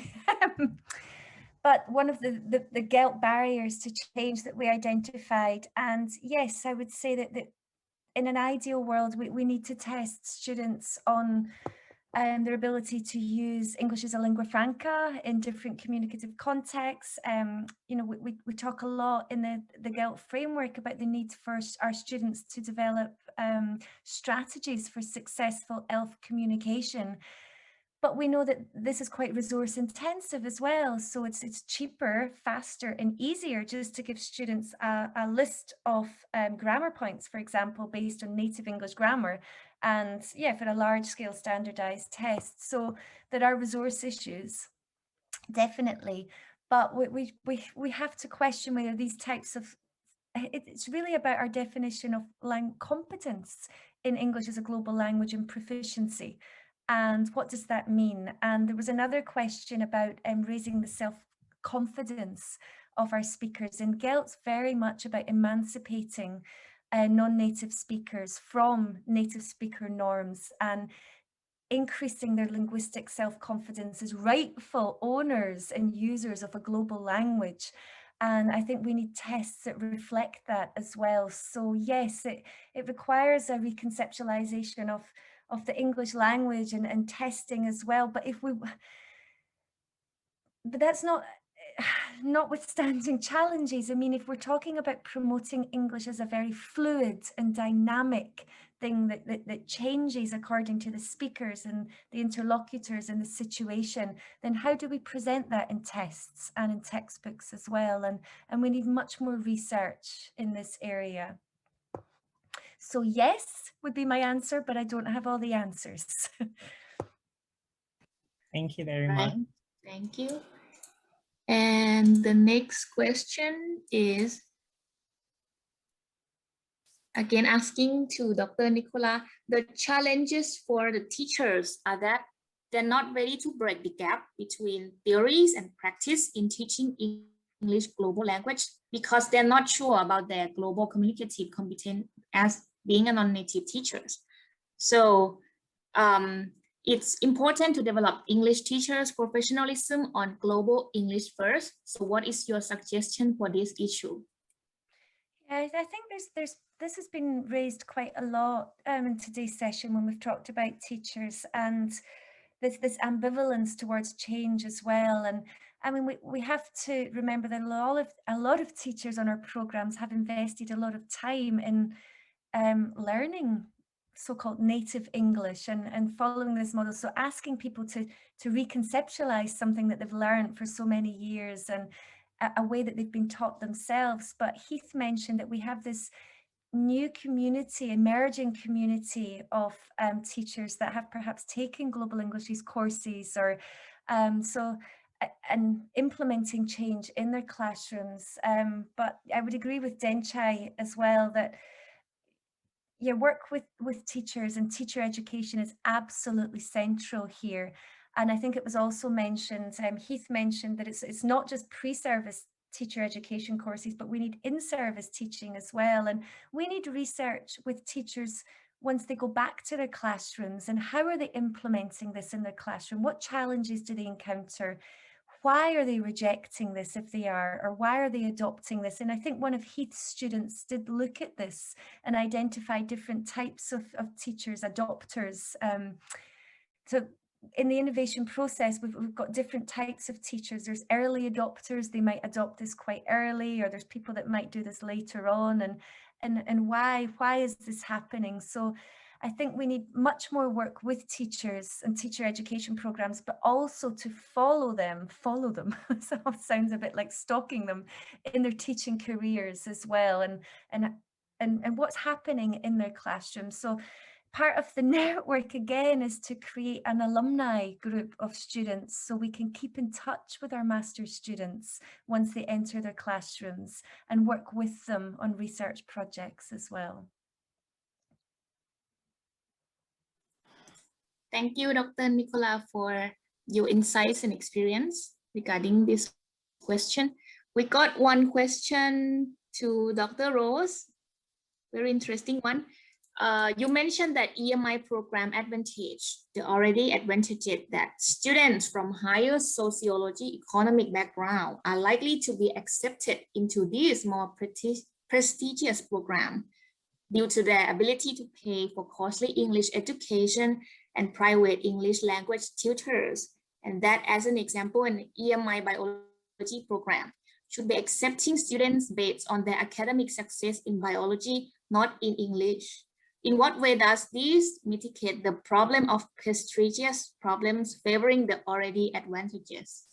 But one of the GELT barriers to change that we identified. And yes, I would say that in an ideal world, we need to test students on their ability to use English as a lingua franca in different communicative contexts. We talk a lot in the GELT framework about the need for our students to develop strategies for successful ELF communication. But we know that this is quite resource intensive as well. So it's cheaper, faster and easier just to give students a list of grammar points, for example, based on native English grammar. And yeah, for a large scale standardized test. So there are resource issues, definitely. But we have to question whether these types of, it's really about our definition of competence in English as a global language and proficiency. And what does that mean? And there was another question about raising the self-confidence of our speakers. And GELT's very much about emancipating non-native speakers from native speaker norms and increasing their linguistic self-confidence as rightful owners and users of a global language. And I think we need tests that reflect that as well. So yes, it requires a reconceptualization of the English language and testing as well. But that's not, notwithstanding challenges, I mean, if we're talking about promoting English as a very fluid and dynamic thing that changes according to the speakers and the interlocutors and the situation, then how do we present that in tests and in textbooks as well? And we need much more research in this area. So yes would be my answer, but I don't have all the answers. Thank you very Right. much. Thank you. And the next question is, again, asking to Dr. Nicola, the challenges for the teachers are that they're not ready to break the gap between theories and practice in teaching English global language because they're not sure about their global communicative competence as being a non-native teachers. So it's important to develop English teachers' professionalism on global English first. So what is your suggestion for this issue? I think this has been raised quite a lot in today's session when we've talked about teachers and this ambivalence towards change as well. And I mean, we have to remember that a lot of teachers on our programs have invested a lot of time in learning so-called native English and following this model. So asking people to reconceptualize something that they've learned for so many years and a way that they've been taught themselves. But Heath mentioned that we have this new community, emerging community of teachers that have perhaps taken global English courses or and implementing change in their classrooms. But I would agree with Denchai as well that work with teachers and teacher education is absolutely central here. And I think it was also mentioned, Heath mentioned that it's not just pre-service teacher education courses, but we need in-service teaching as well. And we need research with teachers once they go back to their classrooms and how are they implementing this in their classroom? What challenges do they encounter? Why are they rejecting this if they are, or why are they adopting this? And I think one of Heath's students did look at this and identify different types of teachers, adopters. So in the innovation process, we've got different types of teachers. There's early adopters, they might adopt this quite early, or there's people that might do this later on. And why is this happening? So I think we need much more work with teachers and teacher education programs, but also to follow them. So it sounds a bit like stalking them in their teaching careers as well, and what's happening in their classrooms. So part of the network again is to create an alumni group of students so we can keep in touch with our master's students once they enter their classrooms and work with them on research projects as well. Thank you, Dr. Nicola, for your insights and experience regarding this question. We got one question to Dr. Rose, very interesting one. You mentioned that EMI program advantage, the already advantage that students from higher sociology economic background are likely to be accepted into this more prestigious program due to their ability to pay for costly English education and private English language tutors. And that, as an example, an EMI biology program should be accepting students based on their academic success in biology, not in English. In what way does this mitigate the problem of prestigious problems favoring the already advantages?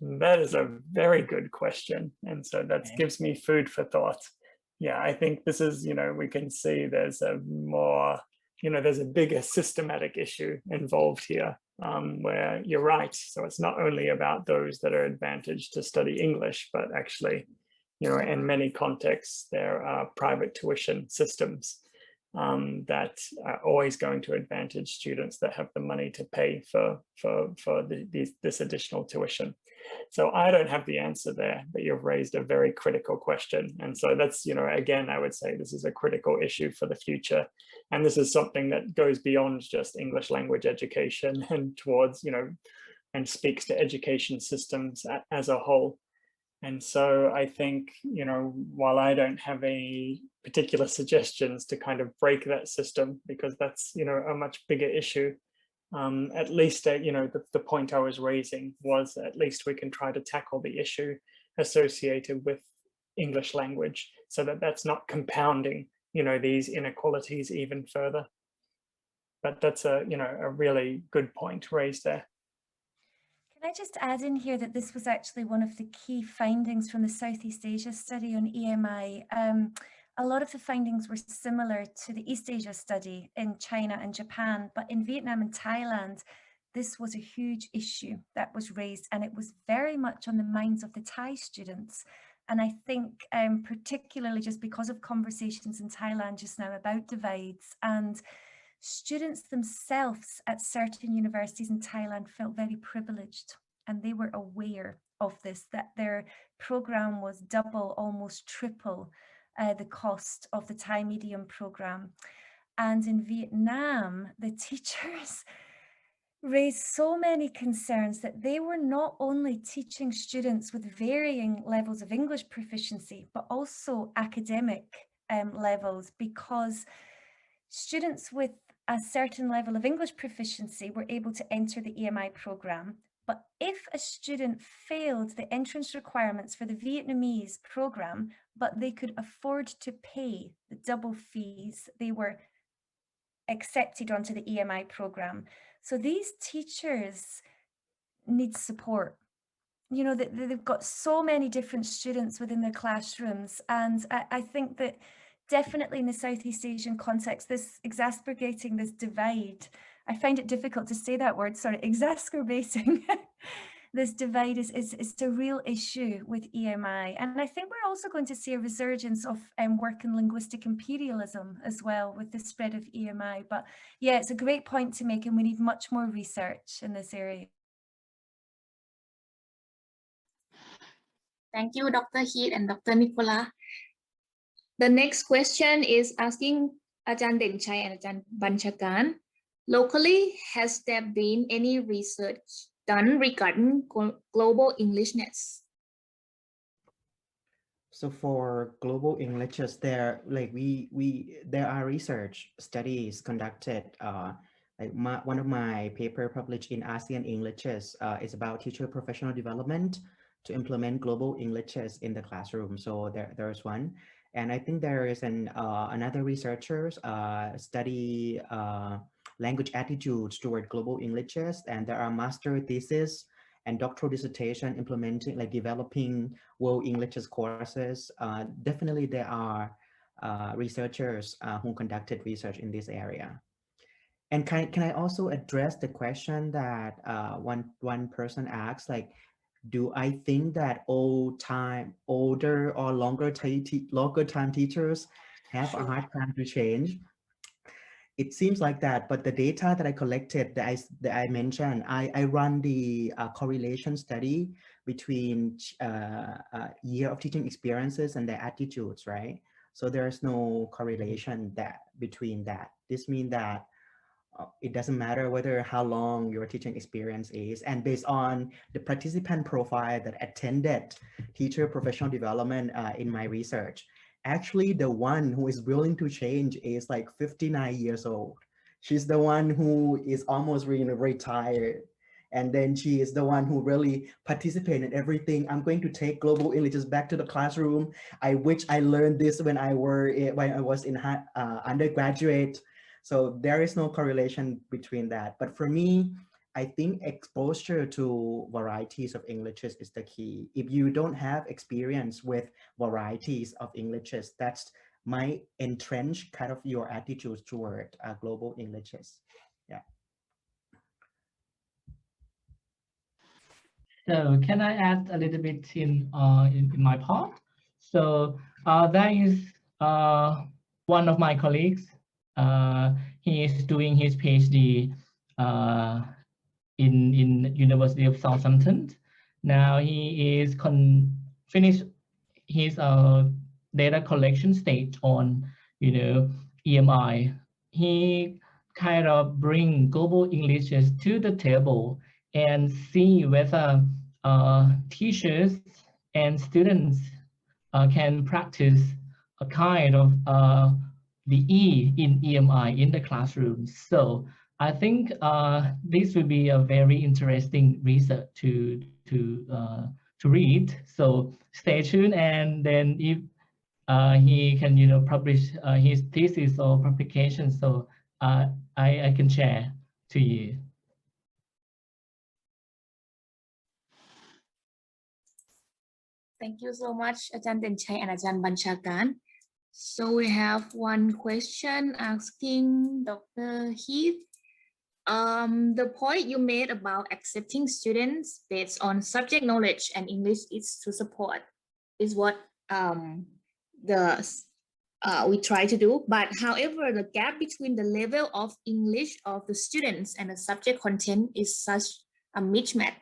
That is a very good question. And so that gives me food for thought. Yeah, I think this is, we can see there's a more, there's a bigger systematic issue involved here where you're right. So it's not only about those that are advantaged to study English, but actually, in many contexts, there are private tuition systems that are always going to advantage students that have the money to pay for this additional tuition. So I don't have the answer there, but you've raised a very critical question. And so that's, again, I would say this is a critical issue for the future. And this is something that goes beyond just English language education and towards, and speaks to education systems as a whole. And so I think, while I don't have any particular suggestions to kind of break that system, because that's, a much bigger issue, at least, the point I was raising was at least we can try to tackle the issue associated with English language so that that's not compounding, these inequalities even further. But that's a really good point raised there. Can I just add in here that this was actually one of the key findings from the Southeast Asia study on EMI. A lot of the findings were similar to the East Asia study in China and Japan, but in Vietnam and Thailand, this was a huge issue that was raised, and it was very much on the minds of the Thai students. And I think particularly just because of conversations in Thailand just now about divides, and students themselves at certain universities in Thailand felt very privileged, and they were aware of this, that their program was double, almost triple the cost of the Thai medium program. And in Vietnam, the teachers raised so many concerns that they were not only teaching students with varying levels of English proficiency, but also academic levels, because students with a certain level of English proficiency were able to enter the EMI program. But if a student failed the entrance requirements for the Vietnamese program, but they could afford to pay the double fees, they were accepted onto the EMI program. So these teachers need support. They've got so many different students within their classrooms. And I think that definitely in the Southeast Asian context, this exacerbating this divide, I find it difficult to say that word, sorry, exacerbating this divide is a real issue with EMI. And I think we're also going to see a resurgence of work in linguistic imperialism as well with the spread of EMI. But yeah, it's a great point to make, and we need much more research in this area. Thank you, Dr. Heath and Dr. Nicola. The next question is asking Ajahn Denchai and Ajahn Banchakarn. Locally, has there been any research done regarding global Englishness? So for global Englishes, there are research studies conducted. One of my paper published in ASEAN Englishes is about teacher professional development to implement global Englishes in the classroom. So there's one, and I think there is another researchers study language attitudes toward global Englishes, and there are master thesis and doctoral dissertation implementing, developing world Englishes courses. Definitely there are researchers who conducted research in this area. And can I also address the question that one person asked, do I think that older or longer time teachers have a hard time to change? It seems like that, but the data that I collected, that I mentioned, I run the correlation study between year of teaching experiences and their attitudes, right? So there's no correlation between that. This means that it doesn't matter how long your teaching experience is, and based on the participant profile that attended teacher professional development in my research, actually the one who is willing to change is 59 years old. She's the one who is almost retired, and then she is the one who really participated in everything. I'm going to take global Englishes back to the classroom. I wish I learned this when I was in undergraduate. So there is no correlation between that. But for me, I think exposure to varieties of Englishes is the key. If you don't have experience with varieties of Englishes, that's might entrench kind of your attitudes toward global Englishes. Yeah. So can I add a little bit in my part? So there is one of my colleagues. He is doing his PhD in University of Southampton. Now he is finished his data collection stage on EMI. He kind of bring global Englishes to the table and see whether teachers and students can practice a kind of the E in EMI in the classroom. So I think this will be a very interesting research to read. So stay tuned, and then if he can, publish his thesis or publication, so I can share to you. Thank you so much, Ajahn Denchai and Ajahn Banchakarn. So we have one question asking Dr. Heath. The point you made about accepting students based on subject knowledge and English is to support is what we try to do. But however, the gap between the level of English of the students and the subject content is such a mismatch.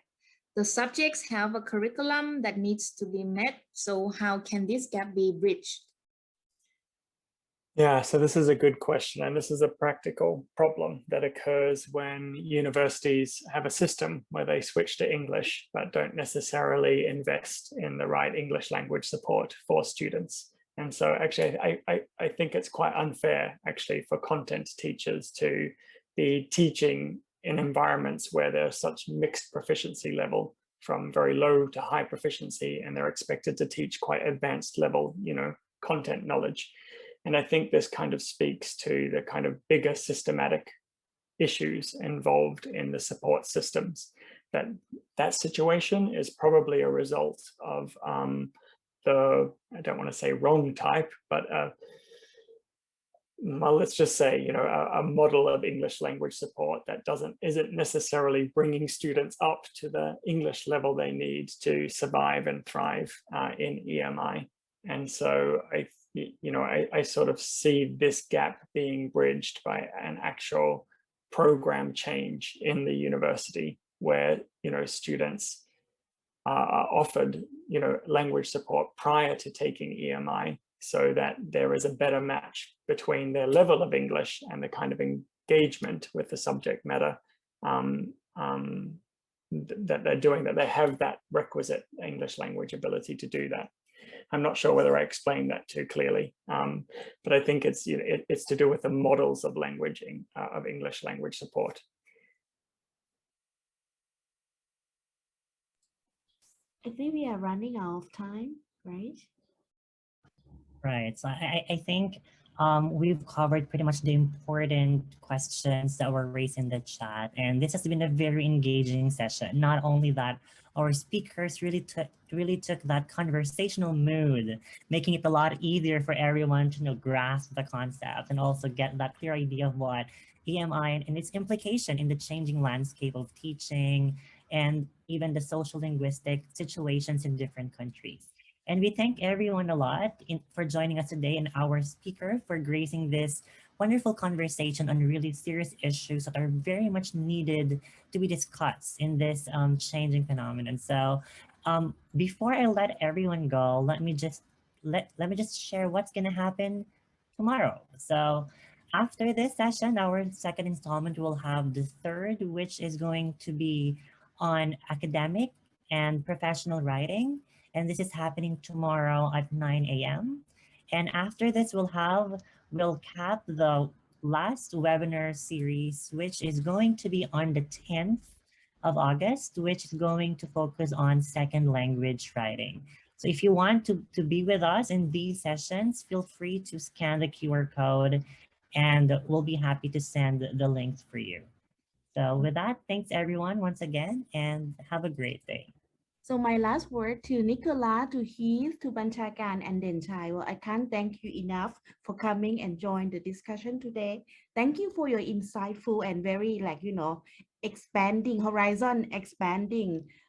The subjects have a curriculum that needs to be met. So how can this gap be bridged? Yeah, so this is a good question, and this is a practical problem that occurs when universities have a system where they switch to English but don't necessarily invest in the right English language support for students. And so actually, I think it's quite unfair actually for content teachers to be teaching in environments where there's such mixed proficiency level from very low to high proficiency, and they're expected to teach quite advanced level, content knowledge. And I think this kind of speaks to the kind of bigger systematic issues involved in the support systems. That situation is probably a result of I don't want to say wrong type, but well, let's just say, a model of English language support that isn't necessarily bringing students up to the English level they need to survive and thrive in EMI. And so I sort of see this gap being bridged by an actual program change in the university where, students are offered, language support prior to taking EMI, so that there is a better match between their level of English and the kind of engagement with the subject matter that they're doing, that they have that requisite English language ability to do that. I'm not sure whether I explained that too clearly, but I think it's it's to do with the models of language of English language support. I think we are running out of time, right? Right. So I think we've covered pretty much the important questions that were raised in the chat. And this has been a very engaging session. Not only that, our speakers really took that conversational mood, making it a lot easier for everyone to grasp the concept and also get that clear idea of what EMI and its implication in the changing landscape of teaching and even the social linguistic situations in different countries. And we thank everyone a lot for joining us today, and our speaker for gracing this wonderful conversation on really serious issues that are very much needed to be discussed in this changing phenomenon. So before I let everyone go, let me just share what's going to happen tomorrow. So after this session, our second installment will have the third, which is going to be on academic and professional writing. And this is happening tomorrow at 9 a.m. And after this, we'll cap the last webinar series, which is going to be on the 10th of August, which is going to focus on second language writing. So if you want to be with us in these sessions, feel free to scan the QR code and we'll be happy to send the links for you. So with that, thanks everyone once again, and have a great day. So my last word to Nicola, to Heath, to Banchakarn and Denchai. Well, I can't thank you enough for coming and join the discussion today. Thank you for your insightful and very expanding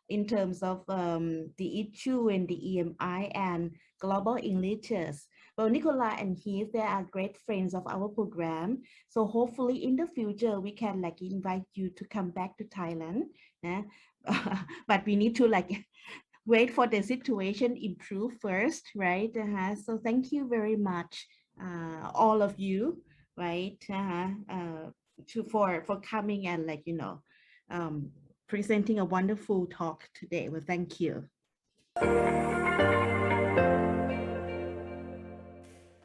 in terms of the issue in the EMI and global Englishes. Well, Nicola and Heath, they are great friends of our program. So hopefully in the future, we can invite you to come back to Thailand. But we need to wait for the situation improve first, right? So thank you very much, all of you, right? For coming and presenting a wonderful talk today. Well, thank you.